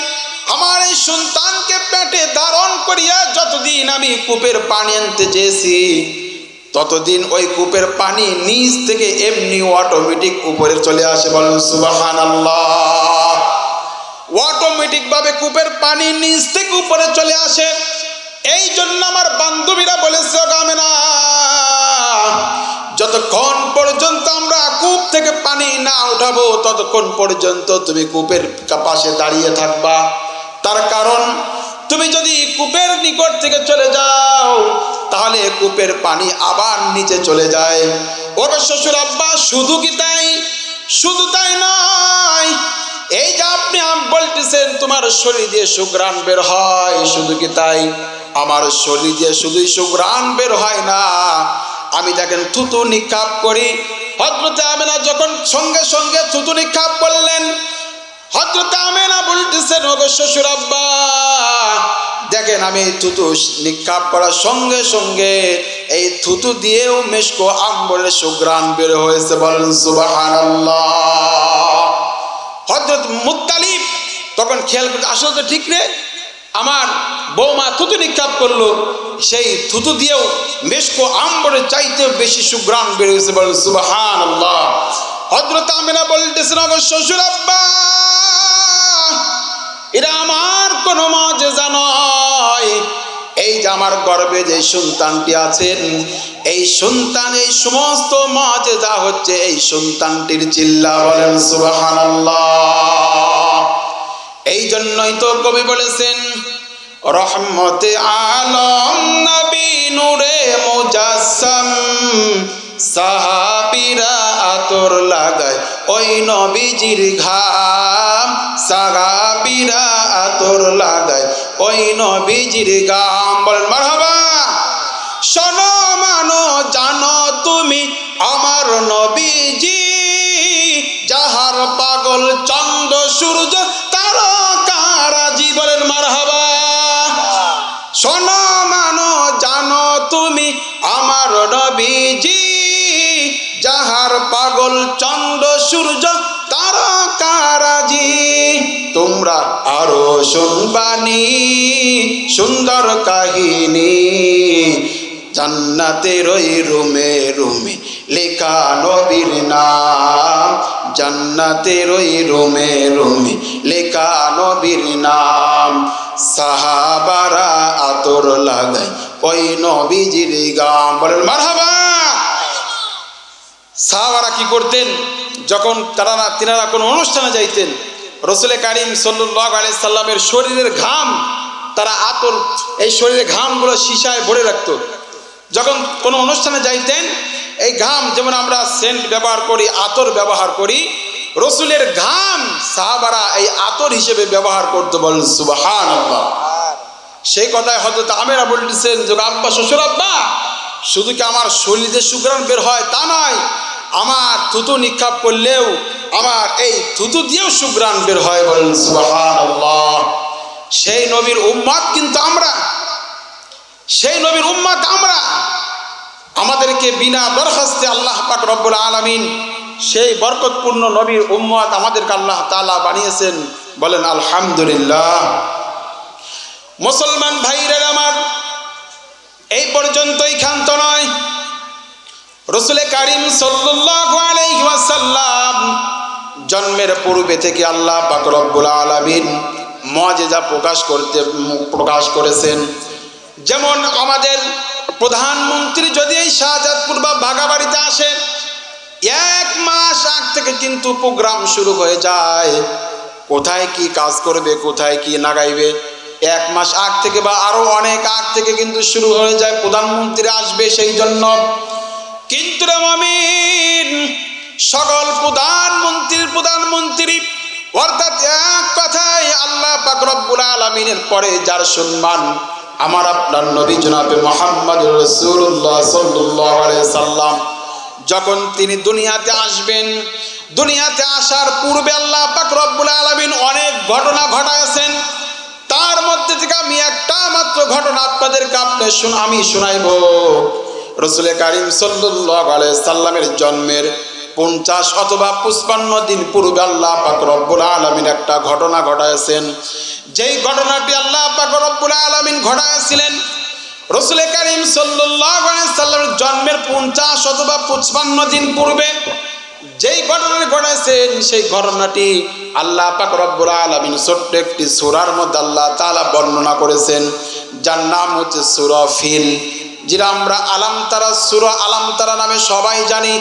আমার এই সন্তানকে পেটে ধারণ করিয়া যতদিন আমি কূপের পানি আনতে চেয়েছি, ততদিন ওই কূপের পানি নিচ থেকে এমনি অটোমেটিক উপরে চলে আসে। বলেন সুবহানাল্লাহ। অটোমেটিক ভাবে কূপের পানি নিচ থেকে উপরে চলে আসে। এই জন্য আমার বান্ধবীরা বলেছে, আমেনা, যতক্ষণ পর্যন্ত আমরা কূপ থেকে পানি না উঠাবো, ততক্ষণ পর্যন্ত তুমি কূপের পাশে দাঁড়িয়ে থাকবা। তার কারণ তুমি যদি কূপের নিকট থেকে চলে যাও, তাহলে কূপের পানি আবার নিচে চলে যায়। ওগো শ্বশুর আব্বা, শুধু কি তাই? শুধু তাই নয়, এই যে আপনি বলতেছেন তোমার শরীর দিয়ে সুঘ্রাণ বের হয়, শুধু কি তাই? আমার শরীর দিয়ে শুধুই সুঘ্রাণ বের হয় না, আমি দেখেন থুতু নিক্ষেপ করি। হযরতে আমেনা যখন সঙ্গে সঙ্গে থুতু নিক্ষেপ করলেন, হযরতে আমেনা বলতেছেন, ওগো শ্বশুর আব্বা, দেখেন আমি থুতু নিক্ষেপ করার সঙ্গে সঙ্গে এই থুতু দিয়েও মেশকো আম্বরের সুঘ্রাণ বের হয়েছে। বলেন সুবহানাল্লাহ। হযরত মুত্তালিব তখন খেয়াল করতে, আসলে তো ঠিক রে, আমার বৌমা থুতু নিক্ষেপ করলো, সেই থুতু দিয়েও মেশকো আম্বরের চাইতে বেশি সুঘ্রাণ বের হয়েছে। বলেন সুবহানাল্লাহ। হযরত আমেনা বলতেছেন, ওগো শ্বশুর আব্বা, এরা আমার কোনো মুজিজা নয়, এই যে আমার গর্ভে যে সন্তানটি আছেন, এই সন্তান, এই সমস্ত মুজিজা হচ্ছে এই সন্তানটির চিল্লা। বলেন সুবহানাল্লাহ। এই জন্যই তো কবি বলেছেন, রহমতে আলম নবী নূরে মুজাসসাম, সাহাবীরা আতর লাগায় ওই নবীজির ঘাম, সাহাবীরা আতর লাগায় ওই নবীজির গাম। বলেন মারহাবা। শোনো মানো জানো তুমি আমার নবীজি, যাহার পাগল চন্দ্র সূর্য তারকারাজি। বলেন মারহাবা। শোনো মানো জানো তুমি আমার নবীজি, যাহার পাগল চন্দ্র সূর্য তারকারাজি। তোমরা আরো শুনবানি সুন্দর কাহিনী, জান্নাতের ওই রুমে রুমে লেখা নবীর নাম, জান্নাতের ওই রুমে রুমে লেখা নবীর নাম, সাহাবারা আতর লাগায় ওই নবীজির গাম। বলেন মারহাবা। সাহাবারা কি করতেন? যখন তিনারা কোনো অনুষ্ঠানে যাইতেন, রাসূল কারীম সাল্লাল্লাহু আলাইহি সাল্লামের শরীরের ঘাম, তারা আতর, এই শরীরের ঘামগুলো সীসায় ভরে রাখতো। যখন কোনো অনুষ্ঠানে যাইতেন, এই ঘাম, যেমন আমরা সেন্ট ব্যবহার করি, আতর ব্যবহার করি, রাসূলের ঘাম সাহাবারা এই আতর হিসেবে ব্যবহার করতে। বলেন সুবহানাল্লাহ। সেই কথায় হযরত আমেনা বলতেছেন যে, আব্বা, শ্বশুর আব্বা, শুধু কি আমার শরীরে সুঘ্রাণ বের হয় তা নয়, আমার থুতু নিক্ষেপ করলেও আমার এই থুতু দিয়েও সুঘ্রাণ বের হয়। বলেন সুবহানাল্লাহ। সেই নবীর উম্মত কিন্তু আমরা, সেই নবীর উম্মত আমরা। আমাদেরকে বিনা দরখাস্তে আল্লাহ পাক রব্বুল আলামিন সেই বরকতপূর্ণ নবীর উম্মত আমাদেরকে আল্লাহ তাআলা বানিয়েছেন। বলেন আলহামদুলিল্লাহ। মুসলমান ভাইরা আমার, এই পর্যন্তই ক্ষান্ত নয়। রাসূল কারীম সাল্লাল্লাহু আলাইহি ওয়াসাল্লাম জন্মের পূর্বে থেকে আল্লাহ পাক রব্বুল আলামিন মুআজিজা প্রকাশ করেছেন। যেমন আমাদের প্রধানমন্ত্রী যদি এই শাহজাদপুর বা বাগাবাড়িতে আসে, 1 মাস আগ থেকে কিন্তু প্রোগ্রাম শুরু হয়ে যায়, কোথায় কি কাজ করবে, কোথায় কি লাগাইবে। 1 মাস আগ থেকে বা আরো অনেক আগ থেকে কিন্তু শুরু হয়ে যায়, প্রধানমন্ত্রী আসবে সেই জন্য। কিন্তু রে মুমিন, সকল প্রধানমন্ত্রী অর্থাৎ এক কথায় আল্লাহ পাক রব্বুল আলামিনের পরে যার সম্মান, আমার আপনার নবী জনাবে মুহাম্মদুর রাসূলুল্লাহ সাল্লাল্লাহু আলাইহি সাল্লাম যখন তিনি দুনিয়াতে আসবেন, দুনিয়াতে আসার পূর্বে আল্লাহ পাক রব্বুল আলামিন অনেক ঘটনা ঘটাইছেন। তার মধ্যে থেকে আমি একটা মাত্র ঘটনা আপনাদেরকে আমি শোনাইব। রাসূল কারীম সাল্লাল্লাহু আলাইহি সাল্লামের জন্মের 50 অথবা 55 দিন পূর্বে আল্লাহ পাক রব্বুল আলামিন একটা ঘটনা ঘটাইছেন। যেই ঘটনাটি আল্লাহ পাক রব্বুল আলামিন ঘটাইছিলেন রাসূল কারীম সাল্লাল্লাহু আলাইহি সাল্লামের জন্মের 50 অথবা 55 দিন পূর্বে যেই ঘটনাটি ঘটাইছেন, সেই ঘটনাটি আল্লাহ পাক রব্বুল আলামিন ছোট্ট একটি সূরার মধ্যে আল্লাহ তাআলা বর্ণনা করেছেন, যার নাম হচ্ছে সূরা ফিল, যেটা আমরা আলাম তারা সূরা আলাম তারা নামে সবাই জানি।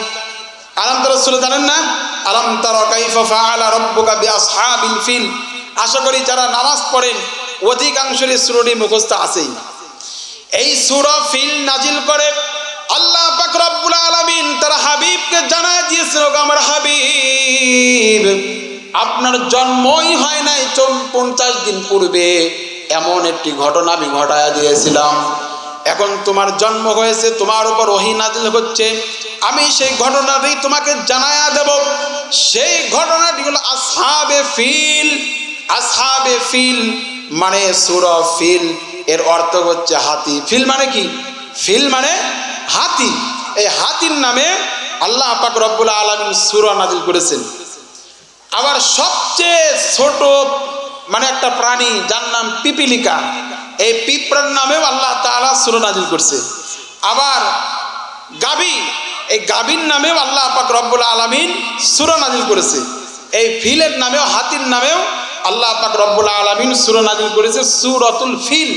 আলাম তারা সূরা জানেন না? আলাম তারা কাইফা ফাআলা রাব্বুকা বিআসহাবিল ফিল। আশা করি যারা নামাজ পড়েন অধিকাংশের সূরাটি মুখস্থ আছেই। এই সূরা ফিল নাজিল করে আল্লাহ পাক রব্বুল আলামিন তার হাবিবকে জানায় দিয়েছেন, ওগো আমার হাবিব, আপনার জন্মই হয় নাই 50 দিন পূর্বে এমন একটি ঘটনা আমি ঘটায়া দিয়েছিলাম। এখন তোমার জন্ম হয়েছে, তোমার উপর ওহী নাজিল হচ্ছে, আমি সেই ঘটনাটি তোমাকে জানায়া দেব। সেই ঘটনাটি হলো আসহাবে ফিল। আসহাবে ফিল মানে সূরা ফিল, এর অর্থ হচ্ছে হাতি। ফিল মানে কি? ফিল মানে হাতি। এই হাতির নামে আল্লাহ পাক রব্বুল আলামিন সূরা নাজিল করেছেন। আবার সবচেয়ে ছোট মানে একটা প্রাণী যার নাম পিপিলিকা, এই পিঁপড়ার নামেও আল্লাহ তাআলা সূরা নাজিল করছে। আবার গাভী, এই গাভীর নামেও আল্লাহ পাক রব্বুল আলামিন সূরা নাজিল করেছে। এই ফিলের নামেও হাতির নামেও আল্লাহ পাক রব্বুল আলামিন সূরা নাজিল করেছে সূরাতুল ফিল।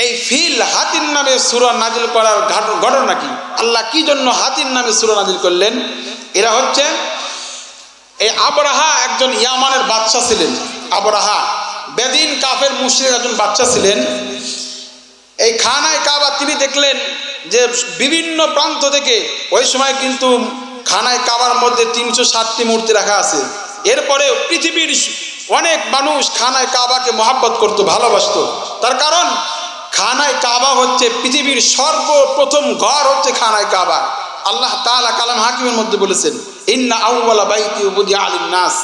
এই ফিল হাতির নামে সূরা নাজিল করার ঘটনা কি? আল্লাহ কি জন্য হাতির নামে সূরা নাজিল করলেন? এরা হচ্ছে এই আবরাহা একজন ইয়ামানের বাদশা ছিলেন। আবরাহা বেদিন কাফের মুশরিক একজন বাদশা ছিলেন। এই খানায় কাবা তিনি দেখলেন যে বিভিন্ন প্রান্ত থেকে, ওই সময় কিন্তু খানায় কাবার মধ্যে 360টি মূর্তি রাখা আছে। এরপরেও পৃথিবীর অনেক মানুষ খানায় কাবাকে মহব্বত করত, ভালোবাসত। তার কারণ খানায় কাবা হচ্ছে পৃথিবীর সর্বপ্রথম ঘর হচ্ছে খানায় কাবা। আল্লাহ তাআলা কালাম হাকিমের মধ্যে বলেছেন, ইন্না আউওয়ালা বাইতি উবিদিয়া লিন-নাস।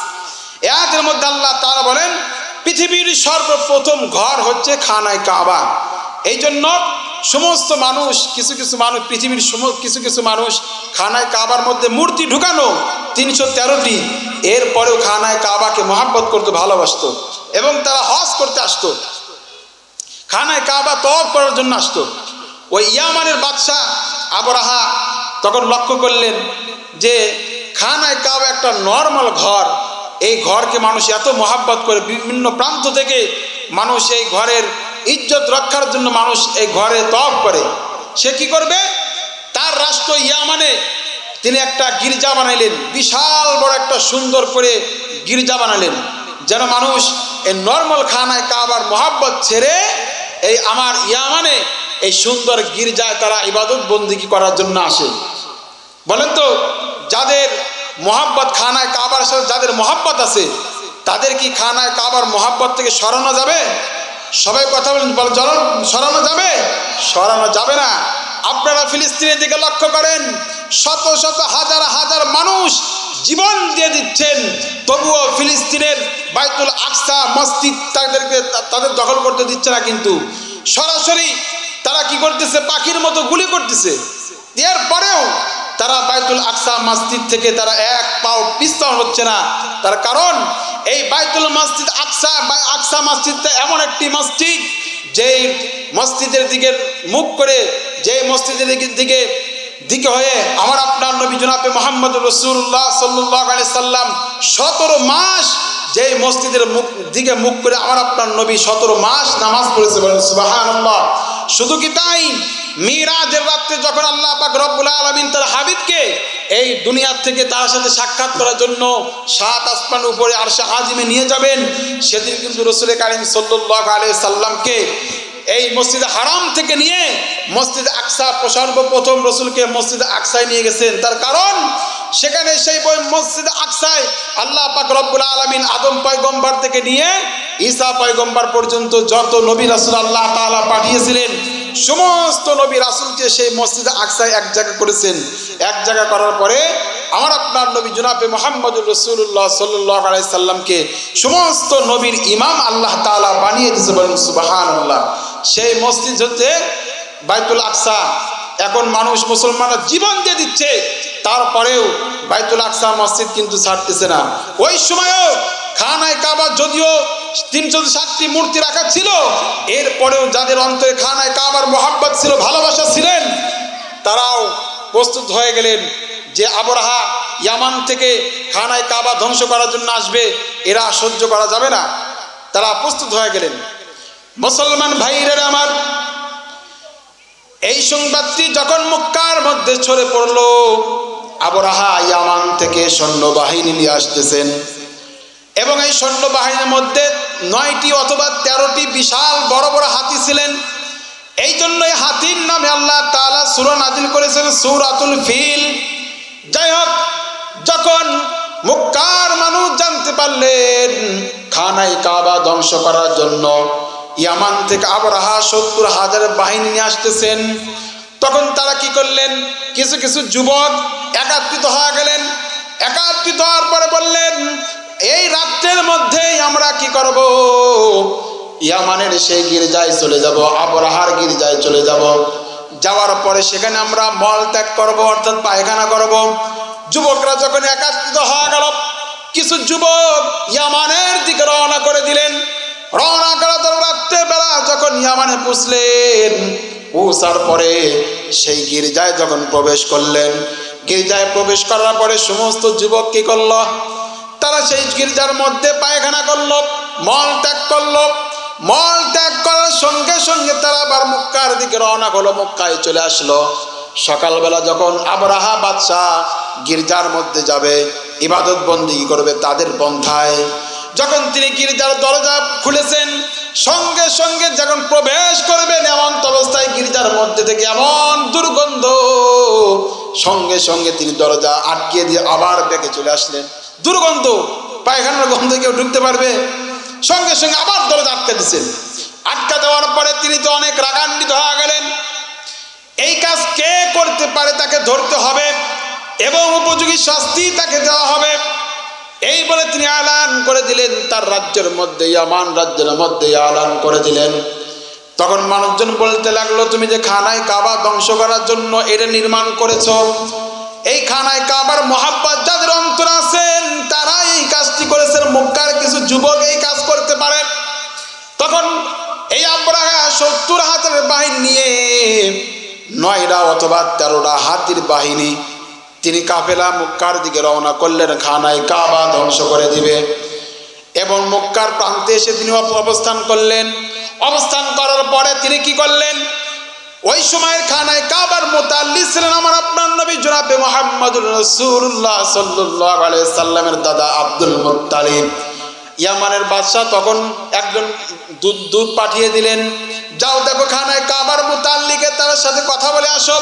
এই আয়াতের মধ্যে আল্লাহ তাআলা বলেন পৃথিবীর সর্বপ্রথম ঘর হচ্ছে খানায় কাবা। এই জন্য সমস্ত মানুষ, কিছু মানুষ, পৃথিবীর কিছু মানুষ খানায় কাবার মধ্যে মূর্তি ঢুকানো 313টি, এরপরেও খানায় কাবাকে মহব্বত করতে ভালোবাসতো এবং তারা হজ করতে আসতো, খানায় কাবা তওয়াফ করার জন্য আসতো। ওই ইয়ামানের বাদশা আবরাহা তখন লক্ষ্য করলেন যে খানায় কাবা একটা নর্মাল ঘর, এই ঘরকে মানুষ এত মহব্বত করে, বিভিন্ন প্রান্ত থেকে মানুষ এই ঘরের ইজ্জত রক্ষার জন্য মানুষ এই ঘরে তওয়াফ করে। সে কি করবে? তার রাষ্ট্র ইয়ামানে তিনি একটা গির্জা বানাইলেন, বিশাল বড় একটা সুন্দর করে গির্জা বানালেন, যেন মানুষ এই নর্মাল খানায় কাবার মহব্বত ছেড়ে এই আমার ইয়ামানে এই সুন্দর গির্জায় তারা ইবাদত বন্দেগী করার জন্য আসে। বলেন তো, যাদের মহব্বত খানায় কাবার সাথে যাদের মহব্বত আছে, তাদের কি খানায় কাবার মহব্বত থেকে সরানো যাবে? সবাই কথা বলেন, সরানো যাবে? সরানো যাবে না। আপনারা ফিলিস্তিনের দিকে লক্ষ্য করেন, শত শত হাজার হাজার মানুষ জীবন দিয়ে দিচ্ছেন, তবুও ফিলিস্তিনের বাইতুল আকসা মসজিদ তাদের দখল করতে দিচ্ছে না। কিন্তু সরাসরি তারা কি করতেছে? পাখির মতো গুলি করতেছে। এরপরেও তারা বাইতুল আকসা মসজিদ থেকে তারা এক পাও পিছন হচ্ছে না। তার কারণ এই বাইতুল মসজিদ আকসা মসজিদটা এমন একটি মসজিদ, যেই মসজিদের দিকে মুখ করে, যেই মসজিদের দিকে হয়ে আমার আপনার নবী জনাবে মুহাম্মদ রাসূলুল্লাহ সাল্লাল্লাহু আলাইহি সাল্লাম 17 মাস যেই মসজিদের দিকে মুখ করে আমার আপনার নবী 17 মাস নামাজ পড়েছে, বলেন সুবহানাল্লাহ। শুধু কি তাই, মিরাজের রাতে যখন আল্লাহ পাক রব্বুল আলামিন তার হাবিবকে এই দুনিয়া থেকে তার সাথে সাক্ষাৎ করার জন্য 7 আসমান উপরে আরশে আজিমে নিয়ে যাবেন, সেদিন কিন্তু রাসূল কারীম সাল্লাল্লাহু আলাইহি সাল্লামকে এই মসজিদে হারাম থেকে নিয়ে মসজিদে আকসা সর্বপ্রথম রাসূলকে মসজিদে আকসায় নিয়ে গেছেন। তার কারণ সেখানে সেই মসজিদে আকসায় আল্লাহ পাক রব্বুল আলামিন আদম পয়গম্বর থেকে নিয়ে ঈসা পয়গম্বর পর্যন্ত যত নবী রাসূল আল্লাহ তাআলা পাঠিয়েছিলেন, সমস্ত নবী রাসূলকে সেই মসজিদে আকসায় এক জায়গা করেছেন। এক জায়গা করার পরে আমার আপনার নবী জনাবে মুহাম্মদুর রাসূলুল্লাহ সাল্লাল্লাহু আলাইহি সাল্লামকে সমস্ত নবীর ইমাম আল্লাহ তাআলা বানিয়ে দিয়েছে, বলেন সুবহানাল্লাহ। সেই মসজিদ হচ্ছে বাইতুল আকসা। এখন মানুষ মুসলমানরা জীবন দিয়ে দিচ্ছে, তারপরেও বাইতুল আকসা মসজিদ কিন্তু ছাড়তেছে না। ওই সময়ও খানায় কাবা যদিও 360টি মূর্তি রাখা ছিল, এরপরেও যাদের অন্তরে খানায় কাবার মহব্বত ছিল, ভালোবাসা ছিলেন, তারাও প্রস্তুত হয়ে গেলেন যে আবরাহা ইয়ামান থেকে খানায় কাবা ধ্বংস করার জন্য আসবে, এরা সহ্য করা যাবে না, তারা প্রস্তুত হয়ে গেলেন। মুসলমান ভাইরা আমার, এই সংবাদটি যখন মক্কার মধ্যে ছড়ে পড়ল, আবরাহা ইয়ামান থেকে সৈন্যবাহিনী নিয়ে আসতেছেন এবং এই সৈন্যবাহিনীর মধ্যে 9টি অথবা 13টি বিশাল বড় বড় হাতি ছিলেন। এই জন্যই হাতির নামে আল্লাহ তাআলা সূরা নাজিল করেছেন, সূরাতুল ফিল। যাই হোক, যখন মক্কার মানুষ জানতে পারলেন খানায় কাবা ধ্বংস করার জন্য ইয়ামান থেকে আবরাহা 70,000 বাহিনী নিয়ে আসতেছেন, তখন তারা কি করলেন, কিছু কিছু যুবক একত্রিত হয়ে গেলেন। একত্রিত হওয়ার পরে বললেন, এই রাত্রের মধ্যেই আমরা কি করব, ইয়ামানের সেই গির্জায় চলে যাব, আবরাহার গির্জায় চলে যাব। যাওয়ার পরে সেখানে আমরা মল ত্যাগ করব, অর্থাৎ পায়খানা করব। যুবকরা যখন একত্রিত হয়ে গেল, কিছু যুবক ইয়ামানের দিকে রওনা করে দিলেন। রওনা করার জন্য রাত্রেবেলা যখন ইয়ামানে পৌঁছলেন, পৌঁছার পরে সেই গির্জায় যখন প্রবেশ করলেন, গির্জায় প্রবেশ করার পরে সমস্ত যুবক কি করল, তারা সেই গির্জার মধ্যে পায়খানা করলো, মল ত্যাগ করলো। মল ত্যাগ করার সঙ্গে সঙ্গে তারা আবার মক্কার দিকে রওনা হলো, মক্কায় চলে আসলো। সকালবেলা যখন আবরাহা বাদশাহ গির্জার মধ্যে যাবে, ইবাদত বন্দেগী করবে তাদের পন্থায়, যখন তিনি গির্জার দরজা খুলেছেন, সঙ্গে সঙ্গে যখন প্রবেশ করবেন, এমন অবস্থায় গির্জার মধ্যে থেকে এমন দুর্গন্ধ, সঙ্গে সঙ্গে তিনি দরজা আটকে দিয়ে আবার বেঁকে চলে আসলেন। দুর্গন্ধ, পায়খানার গন্ধ কেউ ঢুকতে পারবে? সঙ্গে সঙ্গে আবার দরজা আটকে দিচ্ছেন। আটকা দেওয়ার পরে তিনি তো অনেক রাগান্বিত হয়ে গেলেন। এই কাজ কে করতে পারে তাকে ধরতে হবে এবং উপযোগী শাস্তি তাকে দেওয়া হবে, এই বলে তিনি এলান করে দিলেন তার রাজ্যের মধ্যে, ইয়ামান রাজ্যের মধ্যে এলান করে দিলেন। তখন মানুষজন বলতে লাগলো, তুমি যে খানায় কাবা ধ্বংস করার জন্য এটা নির্মাণ করেছ, এই খানায় কাবার মহাব্বত যাদের অন্তর আছেন তারা এই কাজটি করেছেন, মক্কার কিছু যুবক এই কাজ করতে পারে। তখন এই আবরাহা 70,000 বাহিনী নিয়ে 9টা অথবা 13টা হাতির বাহিনী, তিনি কাফেলা মক্কার দিকে রওনা করলেন, খানায় কাবা ধ্বংস করে দিবে। এবং মক্কার প্রান্তে এসে তিনি অবস্থান করলেন। অবস্থান করার পরে তিনি কি করলেন, ওই সময়ের খানায় কাবার মুতাল্লি ছিলেন আমার আপনার নবী জনাবে মুহাম্মদুর রাসূলুল্লাহ সাল্লাল্লাহু আলাইহি সাল্লামের দাদা আব্দুল মুত্তালিব। ইয়ামানের বাদশাহ তখন একজন দূত পাঠিয়ে দিলেন, যাও দেখো খানায় কাবার মুতাল্লিকে তার সাথে কথা বলে আসো,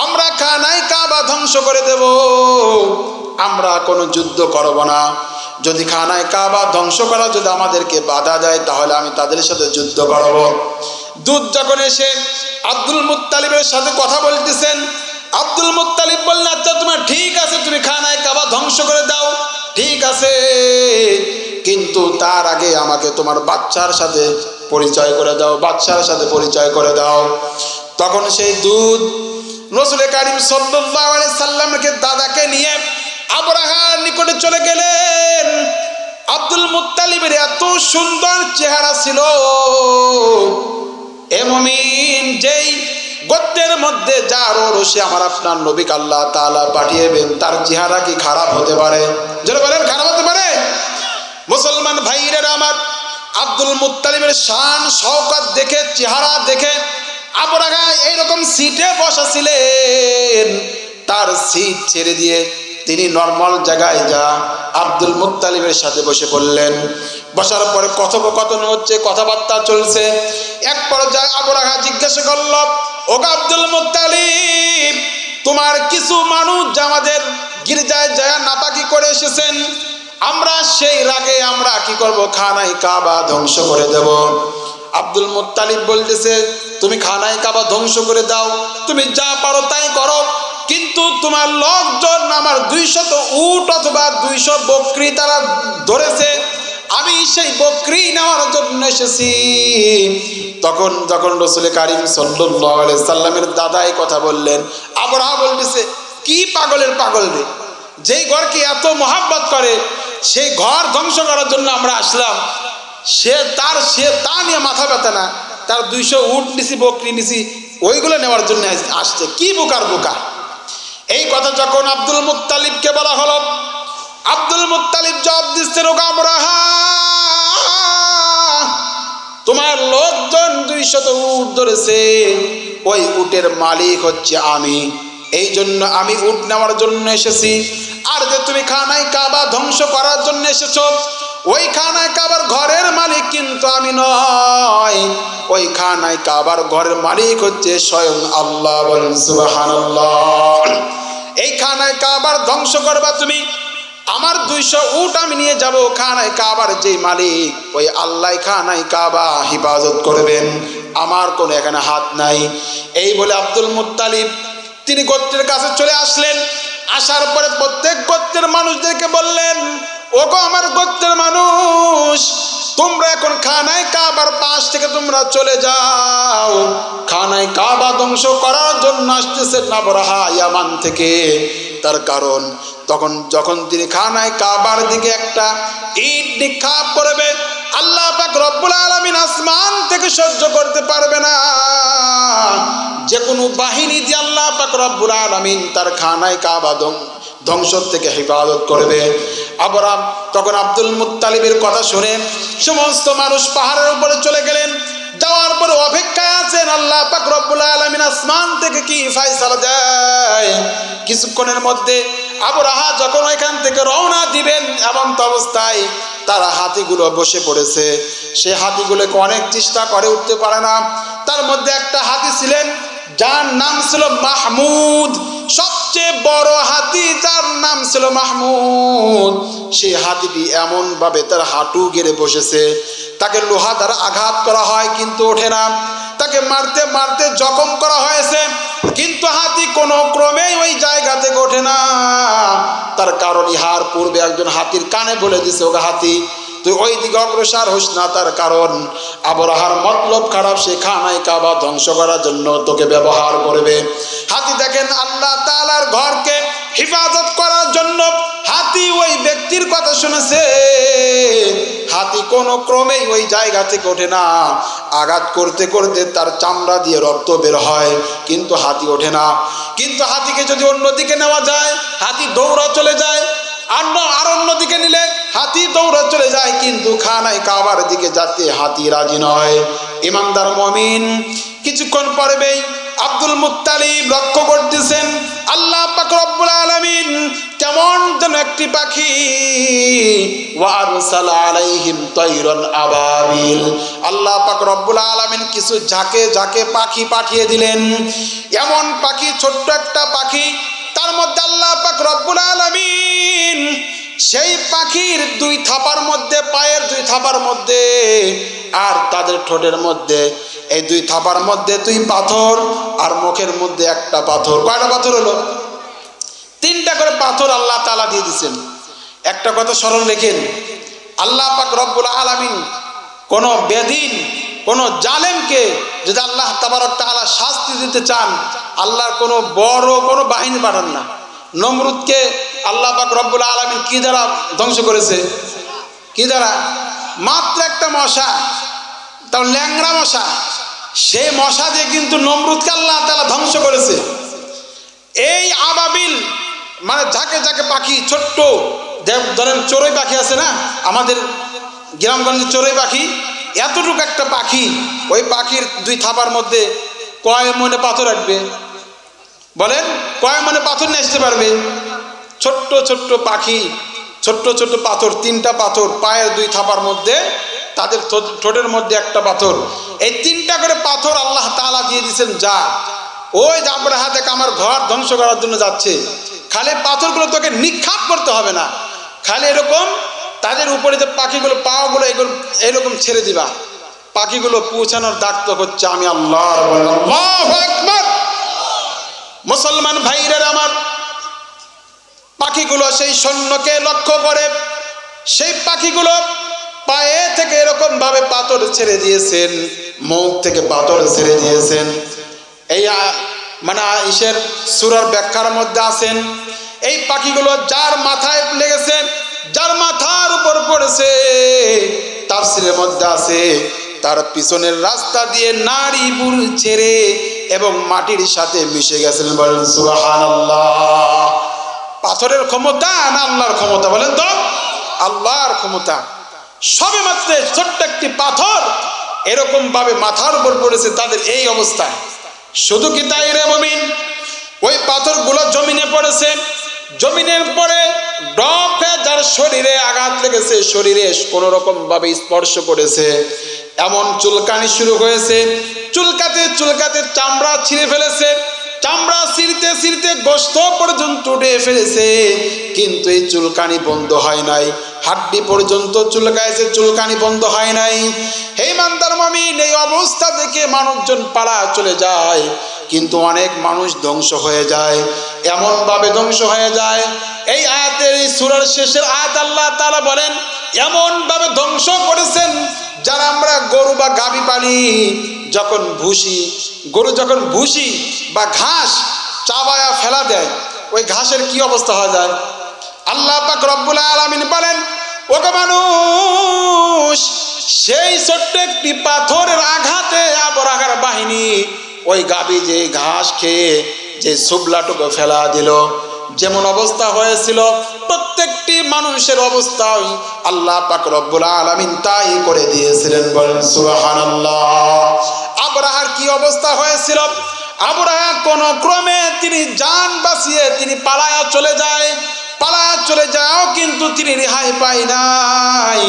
আমরা খানায় কাবা ধ্বংস করে দেব, আমরা কোনো যুদ্ধ করব না। যদি খানায় কাবা ধ্বংস করা যদি আমাদেরকে বাধা দেয়, তাহলে আমি তাদের সাথে যুদ্ধ করব। দূত যখন এসে আব্দুল মুত্তালিবের সাথে কথা বলতেছেন, আব্দুল মুত্তালিব বললেন, আচ্ছা তোমার ঠিক আছে, তুমি খানায় কাবা ধ্বংস করে দাও, ঠিক আছে, কিন্তু তার আগে আমাকে তোমার বাচ্চার সাথে পরিচয় করে দাও, বাচ্চার সাথে পরিচয় করে দাও। তখন সেই দূত রাসূল কারীম সাল্লাল্লাহু আলাইহি সাল্লামকে দাদাকে নিয়ে আবরাহার নিকটে চলে গেলেন। আব্দুল মুত্তালিবের এত সুন্দর চেহারা ছিল, এ মুমিন, যেই গোত্রের মধ্যে যার ওরসে আমার আপনার নবীকে আল্লাহ তাআলা পাঠিয়েবেন, তার চেহারা কি খারাপ হতে পারে? যারা বলেন খারাপ হতে পারে? মুসলমান ভাইরা আমার, আব্দুল মুত্তালিবের শান শওকত দেখে, চেহারা দেখে আবরাহা এইরকম সিটে বসা ছিলেন, তার সিট ছেড়ে দিয়ে তিনি নরমাল জায়গায় যা আব্দুল মুত্তালিবের সাথে বসে পড়লেন। বসার পরে কথোপকথন হচ্ছে, কথাবার্তা চলছে। এক পর্যায়ে আবরাহা জিজ্ঞাসা করল, ওগো আব্দুল মুত্তালিব, তোমার কিছু মানুষ আমাদের গির্জায় যায় নাপাকি করে এসেছেন, আমরা সেই রাগে আমরা কি করব? খানায় কাবা ধ্বংস করে দেব। আব্দুল মুত্তালিব বলতেছে, তুমি খানায় কাবা ধ্বংস করে দাও, তুমি যা পারো তাই করো, কিন্তু তোমার লোকজন আমার 200 উট অথবা 200 বকরি তারা ধরেছে, আমি সেই বকরি নেওয়ার জন্য এসেছি। তখন যখন রাসূল কারীম সাল্লাল্লাহু আলাইহি সাল্লামের দাদা এই কথা বললেন, আবরাহা বলতেছে, কি পাগলের পাগল রে, যেই ঘরকে এত মহাব্বত করে সেই ঘর ধ্বংস করার জন্য আমরা আসলাম, সে তা নিয়ে মাথা ব্যথা না, তার 200 উট নিছি, বকরি নিছি, ওইগুলো নেওয়ার জন্য আসছে, কি বোকার বোকা। এই কথা যখন আব্দুল মুত্তালিবকে বলা হলো, আব্দুল মুত্তালিব জবাব দিচ্ছে, ওগো আবরাহা, তোমার লোকজন 200 উট ধরেছে, ওই উটের মালিক হচ্ছে আমি, এই জন্য আমি উট নেওয়ার জন্য এসেছি। আর যে তুমি খানায় কাবা ধ্বংস করার জন্য এসেছো, ওই খানায় কাবার ঘরের মালিক কিন্তু আমি নয়, ওই খানায় কাবার ঘরের মালিক হচ্ছে স্বয়ং আল্লাহ। বলেন সুবহানাল্লাহ। এই খানায় কাবার ধ্বংস করবা তুমি, আমার 200 উট আমি নিয়ে যাব, খানায় কাবার যেই মালিক ওই আল্লাহ খানায় কাবা হিফাজত করবেন, আমার কোনো এখানে হাত নাই। এই বলে আব্দুল মুত্তালিব তিনি গোত্রের কাছে চলে আসলেন। আসার পরে প্রত্যেক গোত্রের মানুষদেরকে বললেন, ওগো আমার গোত্রের মানুষ, তোমরা এখন খানায় কাবার পাশ থেকে তোমরা চলে যাও, খানায় কাবা ধ্বংস করার জন্য আসতেছে আবরাহা ইয়ামান থেকে। তার কারণ যখন তিনি খানায় কাবার দিকে একটা ইট নিক্ষেপ করবে, আল্লাহ পাক রব্বুল আলামিন আসমান থেকে সহ্য করতে পারবে না, যে কোনো বাহিনী দিয়ে আল্লাহ পাক রব্বুল আলামিন তার খানায় কাবা ধ্বংস থেকে হেফাজত করবে। আবার তখন আব্দুল মুত্তালিবের কথা শুনে সমস্ত মানুষ পাহাড়ের উপরে চলে গেলেন। যাওয়ার পরে অপেক্ষায় আছেন আল্লাহ পাক রব্বুল আলামিন আসমান থেকে কি ফয়সালা দেয়। কিছুক্ষণের মধ্যে আবরাহা যখন ওইখান থেকে রওনা দিবেন, এমন অবস্থায় তারা হাতিগুলো বসে পড়েছে। সে হাতিগুলোকে অনেক চেষ্টা করে, উঠতে পারে না। তার মধ্যে একটা হাতি ছিলেন যার নাম ছিল মাহমুদ, সবচেয়ে বড় হাতি যার নাম ছিল মাহমুদ। সেই হাতিটি এমন ভাবে তার হাঁটু গেড়ে বসেছে, তাকে লোহা দ্বারা আঘাত করা হয় কিন্তু ওঠে না, তাকে মারতে মারতে জখম করা হয়েছে, কিন্তু হাতি কোনো ক্রমেই ওই জায়গা থেকে ওঠে না। তার কারণ ইহার পূর্বে একজন হাতির কানে বলে দিছে, ওগো হাতি তুই ওই দিকে অগ্রসর হোস না, তার কারণ আবরাহার মতলব খারাপ, সে খানায় কাবা ধ্বংস করার জন্য তোকে ব্যবহার করবে। হাতি দেখেন আল্লাহ তাআলার ঘরকে হিফাজত করার জন্য হাতি ওই ব্যক্তির কথা শুনেছে, হাতি কোনো ক্রমেই ওই জায়গা থেকে ওঠে না। আঘাত করতে করতে তার চামড়া দিয়ে রক্ত বের হয়, কিন্তু হাতি ওঠে না। কিন্তু হাতিকে যদি অন্যদিকে নেওয়া যায়, হাতি দৌড়া চলে যায়, আর অন্যদিকে নিলে হাতি দৌড়া চলে যায়, কিন্তু খানায় কাবার দিকে যাতে হাতি রাজি নয়। ইমানদার মুমিন, কিছুক্ষণ পরেই আব্দুল মুত্তালিব লক্ষ্য করতেছেন আল্লাহ পাক রব্বুল আলামিন কেমন যেন একটি পাখি, ওয়া আরসালা আলাইহিম তায়রান আবাবিল, আল্লাহ পাক রব্বুল আলামিন কিছু ঝাঁকে ঝাঁকে পাখি পাঠিয়ে দিলেন। এমন পাখি, ছোট্ট একটা পাখি, তার মধ্যে আল্লাহ পাক রব্বুল আলামিন সেই পাখির 2 থাপার মধ্যে, পায়ের 2 থাপার মধ্যে আর তাদের ঠোঁটের মধ্যে, এই 2 থাপার মধ্যে 2 পাথর আর মুখের মধ্যে একটা পাথর। কয়টা পাথর হলো? 3টা করে পাথর আল্লাহ তাআলা দিয়ে দিয়েছেন। একটা কথা স্মরণ রেখেন, আল্লাহ পাক রব্বুল আলামিন কোনো বেদিন, কোন জালেমকে যদি আল্লাহ তাবারক তাআলা শাস্তি দিতে চান, আল্লাহর কোনো বড় কোনো বাহিনী পাঠান না। নমরুদকে আল্লাহ পাক রব্বুল আলামিন কি দ্বারা ধ্বংস করেছে? কি দ্বারা? মাত্র একটা মশা, তাও ল্যাংড়া মশা, সেই মশা দিয়ে কিন্তু নমরুদকে আল্লাহ তাআলা ধ্বংস করেছে। এই আবাবিল মানে ঝাঁকে ঝাঁকে পাখি, ছোট্ট ধরেন চড়ুই পাখি আছে না, আমাদের গ্রামগঞ্জে চড়ুই পাখি, এতটুকু একটা পাখি, ওই পাখির 2 থাপার মধ্যে কয় মনে পাথর রাখবে? বলেন, কয় মনে পাথর নিয়ে আসতে পারবে? ছোট্ট ছোট্ট পাখি, ছোট্ট ছোট্ট পাথর, 3টা পাথর পায়ের 2 থাপার মধ্যে, তাদের ঠোঁটের মধ্যে একটা পাথর, এই 3টা করে পাথর আল্লাহ তাআলা দিয়ে দিয়েছেন। যা ওই আবরাহা থেকে আমার ঘর ধ্বংস করার জন্য যাচ্ছে, খালি পাথরগুলো তোকে নিক্ষেপ করতে হবে না, খালি এরকম তাদের উপরে যে পাখিগুলো পাওয়াগুলো এগুলো এরকম ছেড়ে দিবা, পাখিগুলো পৌঁছানোর দাগ তো হচ্ছে আমি আল্লাহর। আল্লাহু আকবার। মুসলমান ভাইরা আমার, পাখিগুলো সেই সৈন্যকে লক্ষ্য করে, সেই পাখিগুলো পায়ে থেকে এরকম ভাবে পাথর ছেড়ে দিয়েছেন, মুখ থেকে পাথর ছেড়ে দিয়েছেন। এই মানে ঈশের সূরার ব্যাখ্যার মধ্যে আছেন, এই পাখিগুলো যার মাথায় লেগেছে, যার মাথার উপর পড়েছে, তাফসীরের মধ্যে আছে তার পিছনের রাস্তা দিয়ে নাড়ি বুড়ি ছেড়ে এবং মাটির সাথে মিশে গেছেন। বলেন সুবহানাল্লাহ। পাথরের ক্ষমতা না আল্লাহর ক্ষমতা? বলেন তো, আল্লাহর ক্ষমতা। সবে মাত্র ছোট্ট একটি পাথর এরকম ভাবে মাথার উপর পড়েছে, তাদের এই অবস্থা। শুধু কি তাই রে মুমিন, ওই পাথরগুলো জমিনে পড়েছে, জমিনের পরে ডকে যার শরীরে আঘাত লেগেছে, শরীরে কোনো রকম ভাবে স্পর্শ করেছে, এমন চুলকানি শুরু হয়েছে, চুলকাতে চুলকাতে চামড়া ছিঁড়ে ফেলেছে, চামড়া ছিঁড়তে ছিঁড়তে গোশত পর্যন্ত উঠে ফেলেছে, কিন্তু এই চুলকানি বন্ধ হয় নাই, হাড্ডি পর্যন্ত চুলকাইছে, চুলকানি বন্ধ হয় নাই। হে ইমানদার মুমিন, এই অবস্থা দেখে মানুষজন পালা চলে যায়, কিন্তু অনেক মানুষ ধ্বংস হয়ে যায়, এমন ভাবে ধ্বংস হয়ে যায়। এই আয়াতের এই সূরার শেষের আয়াত আল্লাহ তাআলা বলেন, এমন ভাবে ধ্বংস করেছেন যারা আমরা গরু বা গাভী পালি, যখন ভুসি, গরু যখন ভুসি বা ঘাস চাবায়া ফেলা দেয়, ওই ঘাসের কি অবস্থা হয়ে যায়? আল্লাহ পাক রব্বুল আলামিন বলেন, ওগো মানুষ, সেই ছোট্ট একটি পাথরের আঘাতে আবরাহার বাহিনী ওই গাভী যে ঘাস খেয়ে যে সুবলাটুকু ফেলা দিল, যেমন অবস্থা হয়েছিল প্রত্যেকটি মানুষের অবস্থায় আল্লাহ পাক রব্বুল আলামিন তাই করে দিয়েছিলেন। বলেন সুবহানাল্লাহ। আবরাহার কি অবস্থা হয়েছিল? আবরাহা কোন ক্রমে তিনি জান বাঁচিয়ে তিনি পালায়া চলে যায়, পালায়া চলে যাও, কিন্তু তিনি রেহাই পায় নাই।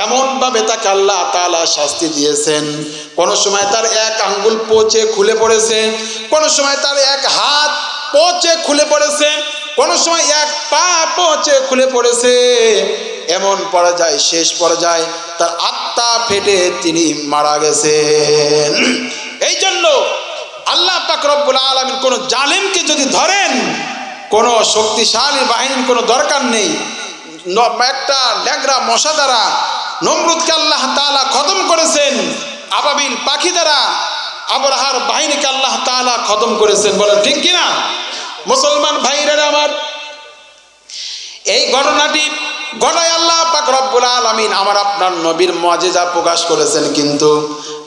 এমন ভাবে তাকে আল্লাহ তাআলা শাস্তি দিয়েছেন। কোন সময় তার এক আঙ্গুল পচে খুলে পড়েছে, কোন সময় তার এক হাত পচে খুলে পড়েছে, কোন সময় এক পা পচে খুলে পড়েছে, এমন পর্যায়ে শেষ পর্যায়ে তার আত্মা ফেটে তিনি মারা গেছেন। এই জন্য আল্লাহ পাক রব্বুল আলামিন কোন জালেমকে যদি ধরেন, কোন শক্তিশালী বাহিনীর কোনো দরকার নেই, একটা ল্যাংড়া মশা দ্বারা নমরুদকে আল্লাহ তাআলা খতম করেছেন, আবাবিল পাখি দ্বারা আবরাহার বাহিনীকে আল্লাহ তাআলা খতম করেছেন। বলেন ঠিক কিনা? মুসলমান ভাইরা আমার, এই ঘটনাটি ঘটায় আল্লাহ পাক রব্বুল আলামিন আমার আপনার নবীর মুআজিজা প্রকাশ করেছেন, কিন্তু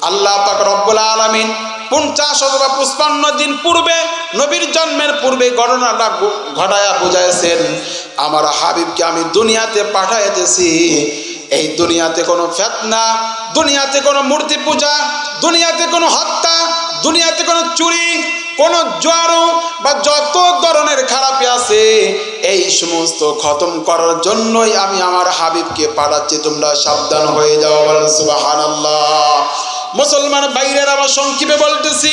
আল্লাহ পাক রব্বুল আলামিন 50 অথবা 55 দিন পূর্বে, নবীর জন্মের পূর্বে ঘটনাটা ঘটায়া বুঝাইছেন, আমার হাবিবকে আমি দুনিয়াতে পাঠাইতেছি। এই দুনিয়াতে কোনো ফিতনা, দুনিয়াতে কোনো মূর্তি পূজা, দুনিয়াতে কোনো হত্যা, দুনিয়াতে কোনো চুরি, কোনো জুয়ারু বা যত ধরনের খারাপি আছে, এই সমস্ত খতম করার জন্যই আমি আমার হাবিবকে পাঠাচ্ছি, তোমরা সাবধান হয়ে যাও। বলেন সুবহানাল্লাহ। মুসলমান ভাইরা আমার সংক্ষেপে বলতেছি,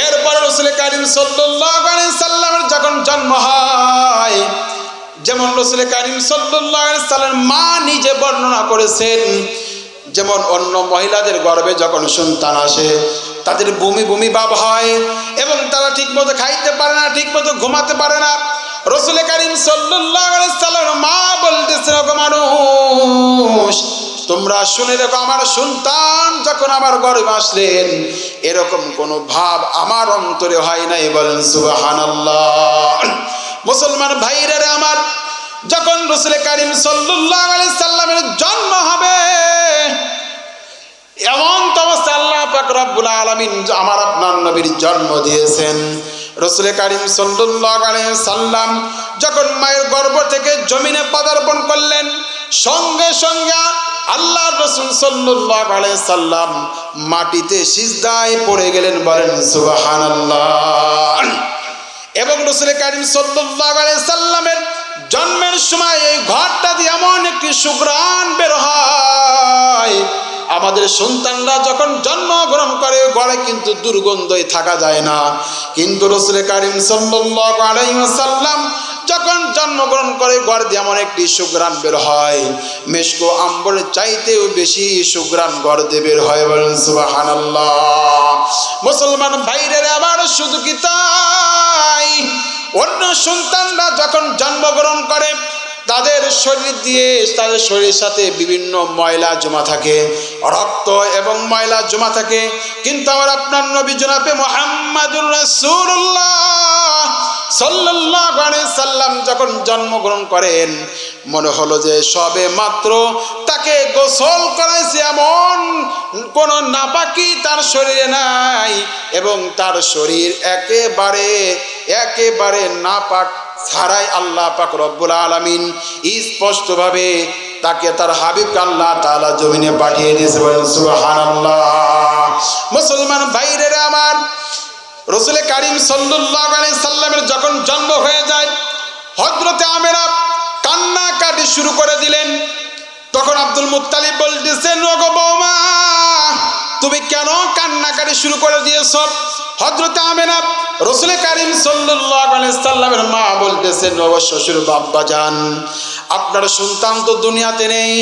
এরপরে রাসূল কারীম সাল্লাল্লাহু আলাইহি সাল্লামের যখন জন্ম হয়, যেমন রাসূল কারীম সাল্লাল্লাহু আলাইহি সাল্লামের মা নিজে বর্ণনা করেছেন, যেমন অন্য মহিলাদের গর্ভে যখন সন্তান আসে তাদের বমি বমি ভাব হয় এবং তারা ঠিকমতো খাইতে পারে না, ঠিকমতো ঘুমাতে পারে না। রাসূল কারীম সাল্লাল্লাহু আলাইহি সাল্লামের মা বলতেছেন, ওগো মানুষ, তোমরা তোমরা শুনে দেখো, আমার সন্তান যখন আমার গর্ভে আসলেন এরকম কোনো ভাব আমার অন্তরে হয় নাই। বলেন সুবহানাল্লাহ। মুসলমান ভাইরা আমার, যখন রাসূল কারীম সাল্লাল্লাহু আলাইহি সাল্লামের জন্ম হবে, এমন তো অবস্থা আল্লাহ পাক রব্বুল আলামিন আমার আপনার নবীর জন্ম দিয়েছেন। রাসূল কারীম সাল্লাল্লাহু আলাইহি সাল্লাম যখন মায়ের গর্ভ থেকে জমিনে পদার্পণ করলেন, সঙ্গে সঙ্গে আল্লাহর রাসূল সাল্লাল্লাহু আলাইহি সাল্লাম মাটিতে সিজদায় পড়ে গেলেন। বলেন সুবহানাল্লাহ। এবং রাসূল কারীম সাল্লাল্লাহু আলাইহি সাল্লামের জন্মের সময় এই ঘরটা দিয়ে এমন একটি সুঘ্রাণ বের হয়, আমাদের সন্তানরা যখন জন্মগ্রহণ করে ঘরে কিন্তু দুর্গন্ধই থাকা যায় না। কিন্তু রাসূল কারীম সাল্লাল্লাহু আলাইহি ওয়াসাল্লাম যখন জন্মগ্রহণ করে ঘর দিয়ে এমন একটি সুঘ্রাণ বের হয়, মেশকো আম্বরের চাইতেও বেশি সুঘ্রাণ ঘর দিয়ে বের হয়। বলেন সুবহানাল্লাহ। মুসলমান ভাইরা আবার শুধু কি তাই, অন্য সন্তানরা যখন জন্মগ্রহণ করে তাদের শরীর দিয়ে, তাদের শরীরের সাথে বিভিন্ন ময়লা জমা থাকে, রক্ত এবং ময়লা জমা থাকে। কিন্তু আমার আপনার নবী জনাবে মুহাম্মাদুর রাসূলুল্লাহ সাল্লাল্লাহু আলাইহি সাল্লাম যখন জন্মগ্রহণ করেন, মনে হলো যে সবে মাত্র তাকে গোসল করাইছে, এমন কোন নাপাকি তার শরীরে নাই, এবং তার শরীর একেবারে নাপাক ছাড়াই আল্লাহ পাক রব্বুল আলামিন স্পষ্টভাবে তাকে, তার হাবিবকে আল্লাহ তাআলা জমিনে পাঠিয়ে দিয়েছে। বলেন সুবহানাল্লাহ। মুসলমান ভাইরা আমার, রাসূল কারীম সাল্লাল্লাহু আলাইহি সাল্লামের যখন জন্ম হয়ে যায়, হযরতে আমেনা কান্নাকাটি শুরু করে দিলেন। তখন আব্দুল মুত্তালিব বলতেছেন, ওগো বৌমা, তুমি কেন কান্নাকাটি শুরু করে দিয়েছো? হযরতে আমেনা রাসূল কারীম সাল্লাল্লাহু আলাইহি সাল্লামের মা বলতেছেন, ওগো শ্বশুর বাব্বাজান, আপনার সন্তান তো দুনিয়াতে নেই।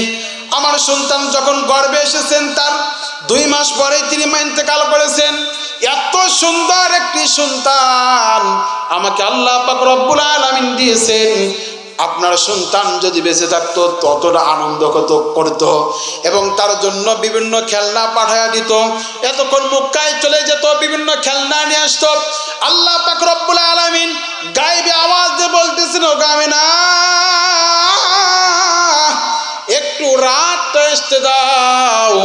আমার সন্তান যখন গর্ভে এসেছেন তার 2 মাস পরেই তিনি ইন্তেকাল করেছেন। এত সুন্দর একটি সন্তান আমাকে আল্লাহ পাক রব্বুল আলামিন দিয়েছেন। আপনার সন্তান যদি বেঁচে থাকতো ততটা আনন্দ করতো এবং তার জন্য বিভিন্ন খেলনা পাঠায়া দিত। এতক্ষণ মক্কায় চলে যেত, বিভিন্ন খেলনা নিয়ে আসতো। আল্লাহ পাক রব্বুল আলামিন গায়েবী আওয়াজ দিয়ে বলতেছেন, ও আমেনা, একটু রাতটা আসতে দাও।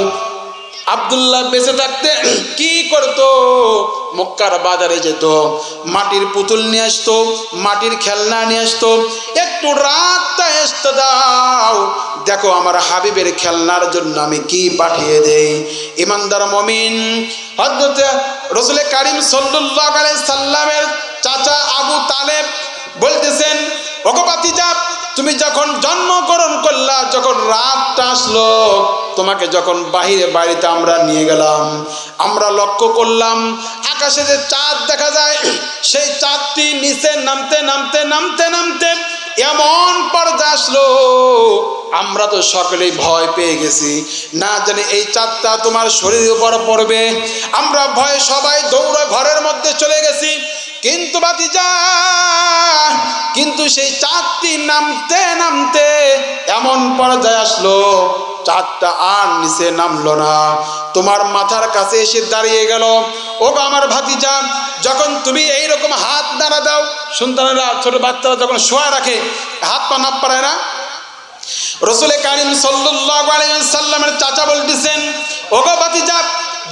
আব্দুল্লাহ বেঁচে থাকতে কি করতো? মক্কার বাজারে যেত, মাটির পুতুল নিয়ে আসতো, মাটির খেলনা নিয়ে আসতো। একটু রাতটা আসতে দাও, দেখো আমার হাবিবের খেলনার জন্য আমি কি পাঠিয়ে দেই। ইমানদার মুমিন হযরত রাসূল কারীম সাল্লাল্লাহু আলাইহি সাল্লামের চাচা আবু তালেব বলতেছেন, ওগো ভাতিজা, তুমি যখন জন্মগ্রহণ করলা, যখন রাতটা আসলো, তোমাকে যখন বাড়িতে আমরা নিয়ে গেলাম, আমরা লক্ষ্য করলাম আকাশে যে চাঁদ দেখা যায়, সেই চাঁদটি নিচে নামতে নামতে নামতে নামতে এমন পর্যায়ে আসলো, আমরা তো সকলেই ভয় পেয়ে গেছি, না জানি এই চাঁদটা তোমার শরীরের উপর পড়বে। আমরা ভয়ে সবাই দৌড়ে ঘরের মধ্যে চলে গেছি। কিন্তু ভাতিজা, কিন্তু সেই চাঁদটি নামতে নামতে এমন পর্যায়ে আসলো, চাঁদটা আর নিচে নামলো না, তোমার মাথার কাছে এসে দাঁড়িয়ে গেল। ও আমার ভাতিজা, যখন তুমি এইরকম হাত নাড়া দাও, সন্তানেরা, ছোট বাচ্চারা যখন শোয়া রাখে হাত পা নাপ পারে না, রাসূল কারীম সাল্লাল্লাহু আলাইহি সাল্লামের চাচা বলতেছেন, ওগো ভাতিজা,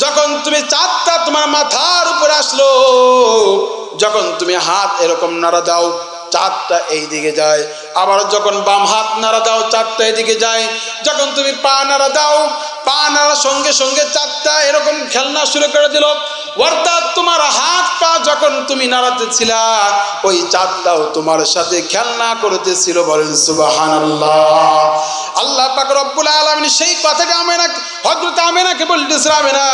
যখন তুমি চাঁদটা তোমার মাথার উপরে আসলো, যখন তুমি হাত এরকম নাড়া দাও, চাঁদটা এই দিকে যায়। আবার যখন বাম হাত নাড়া দাও, চাঁদটা এদিকে যায়। যখন তুমি পা নাড়া দাও, পা নাড়ার সঙ্গে সঙ্গে চাঁদটা এরকম খেলনা শুরু করে দিল। অর্থাৎ তোমার হাত পা যখন তুমি নাড়াতেছিলা, ওই চাঁদটাও তোমার সাথে খেলনা করতেছিল। বলেন সুবহানাল্লাহ। আল্লাহ পাক রব্বুল আলামিন সেই কথাটা হযরত আমেনাকে বলতেছিল, আমেনা,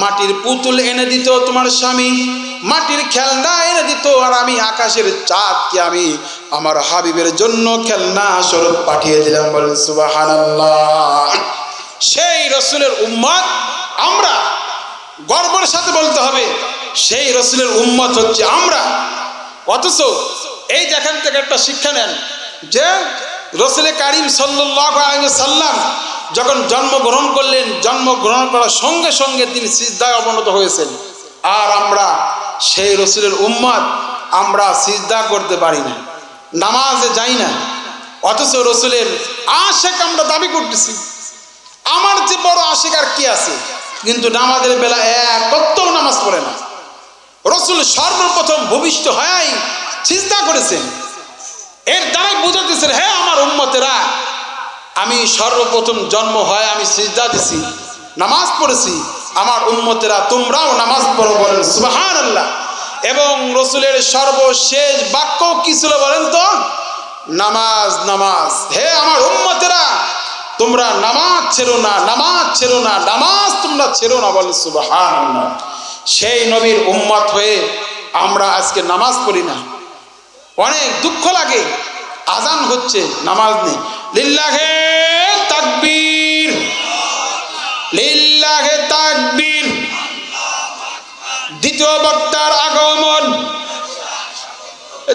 মাটির পুতুল এনে দিত তোমার স্বামী, মাটির খেলনা এনে দিত, আর আমি আকাশের চাঁদকে আমি আমার হাবিবের জন্য খেলনা স্বরূপ পাঠিয়ে দিলাম। বলেন সুবহানাল্লাহ। সেই রাসূলের উম্মত আমরা, গর্বের সাথে বলতে হবে, সেই রাসূলের উম্মত হচ্ছে আমরা। অথচ এই যেখান থেকে একটা শিক্ষা নেন যে রাসূল কারীম সাল্লাল্লাহু আলাইহি ওয়াসাল্লাম যখন জন্মগ্রহণ করলেন, জন্মগ্রহণ করার সঙ্গে সঙ্গে তিনি সিজদায় অবনত হয়েছেন। আর আমরা সেই রসুলের উম্মত, আমরা সিজদা করতে পারি না, নামাজে যাই না, অথচ রসুলের আশেক আমরা দাবি করতেছি। আমার যে বড় আশেক আর কি আছে, কিন্তু নামাজের বেলা একটাও নামাজ পড়ে না। রসুল সর্বপ্রথম ভূমিষ্ঠ হয়াই সিজদা করেছেন। এর দ্বারাই বুঝাতেছেন, হে আমার উম্মতেরা, আমি সর্বপ্রথম জন্ম হয় আমি সিজদা দিছি, নামাজ পড়েছি। আমার উম্মতেরা তোমরাও নামাজ পড়ো, বলেন সুবহানাল্লাহ। এবং রসুলের সর্বশেষ বাক্য কি ছিল বলেন তো? নামাজ, নামাজ। হে আমার উম্মতেরা, তোমরা নামাজ ছেড়ো না, নামাজ ছেড়ো না, নামাজ তোমরা ছেড়ো না, বলেন সুবহানাল্লাহ। সেই নবীর উম্মত হয়ে আমরা আজকে নামাজ পড়ি না, অনেক দুঃখ লাগে। আজান হচ্ছে, নামাজ নেই। লিল্লাহে তাকবীর, লিল্লাহে তাকবীর। দ্বিতীয় বক্তার আগমন,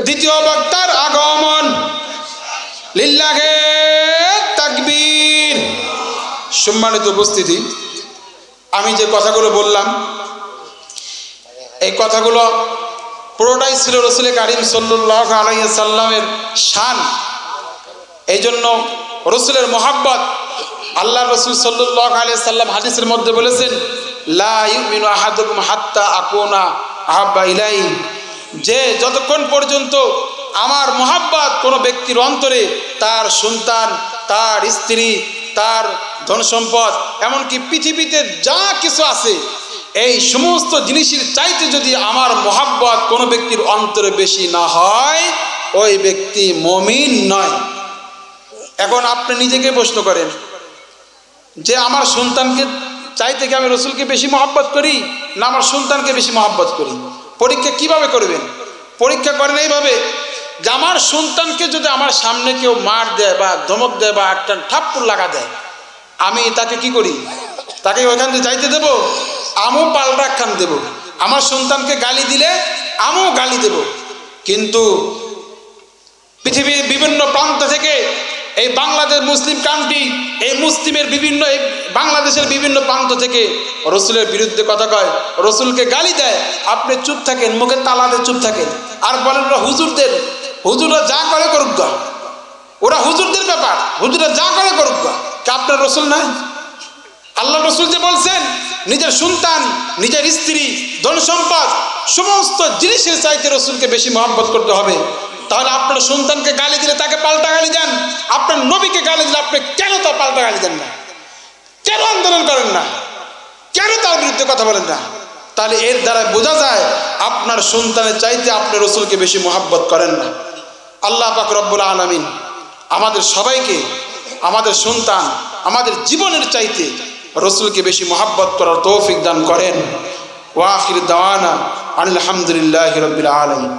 দ্বিতীয় বক্তার আগমন, লিল্লাহে তাকবীর। সম্মানিত উপস্থিতি, আমি যে কথাগুলো বললাম, এই কথাগুলো পুরোটাই ছিল রসুল কারীম সাল্লাল্লাহু আলাইহি সাল্লামের শান। এই জন্য রসুলের মহাব্বত, আল্লাহ রসুল সাল্লাল্লাহু আলাইহি সাল্লাম হাদিসের মধ্যে বলেছেন, লা ইউমিনু আহাদুকুম হাত্তা আকুনা আহাব্বা ইলাইহি, যে যতক্ষণ পর্যন্ত আমার মহাব্বত কোনো ব্যক্তির অন্তরে, তার সন্তান, তার স্ত্রী, তার ধন সম্পদ, এমনকি পৃথিবীতে যা কিছু আছে, এই সমস্ত জিনিসের চাইতে যদি আমার মহাব্বত কোনো ব্যক্তির অন্তরে বেশি না হয়, ওই ব্যক্তি মুমিন নয়। এখন আপনি নিজেকে প্রশ্ন করেন যে আমার সন্তানকে চাইতে কি আমি রসুলকে বেশি মহব্বত করি, না আমার সন্তানকে বেশি মহব্বত করি? পরীক্ষা কিভাবে করবেন? পরীক্ষা করেন এইভাবে যে আমার সন্তানকে যদি আমার সামনে কেউ মার দেয় বা ধমক দেয় বা একটা থাপ্পড় লাগা দেয়, আমি তাকে কি করি? তাকে ওইখান থেকে যাইতে দেবো? আমিও পাল্টা একখান দেব। আমার সন্তানকে গালি দিলে আমিও গালি দেব। কিন্তু পৃথিবীর বিভিন্ন প্রান্ত থেকে, এই বাংলাদেশ মুসলিম কান্ট্রি, এই মুসলিমের বিভিন্ন, এই বাংলাদেশের বিভিন্ন প্রান্ত থেকে রসুলের বিরুদ্ধে কথা কয়, রসুলকে গালি দেয়, আপনি চুপ থাকেন, মুখে তালা দিয়ে চুপ থাকেন, আর বলেন ওরা হুজুরদের, হুজুররা যা করে করুক গা, ওরা হুজুরদের ব্যাপার, হুজুররা যা করে করুক গা। কে আপনার রসুল নাই? আল্লাহ রসুল যে বলছেন নিজের সন্তান, নিজের স্ত্রী, ধন সম্পদ, সমস্ত জিনিসের চাইতে রসুলকে বেশি মহব্বত করতে হবে। তাহলে আপনার সন্তানকে গালি দিলে তাকে পাল্টা গালি দেন, আপনার নবীকে গালি দিলে আপনি কেন তার পাল্টা গালি দেন না? কেন আন্দোলন করেন না? কেন তার বিরুদ্ধে কথা বলেন না? তাহলে এর দ্বারা বোঝা যায় আপনার সন্তানের চাইতে আপনি রসুলকে বেশি মহব্বত করেন না। আল্লাহ পাক রব্বুল আলামিন আমাদের সবাইকে, আমাদের সন্তান, আমাদের জীবনের চাইতে রসুলকে বেশি মহব্বত করার তৌফিক দান করেন। ওয়া আখির দাওয়ানা আলহামদুলিল্লাহি রাব্বিল আলামিন।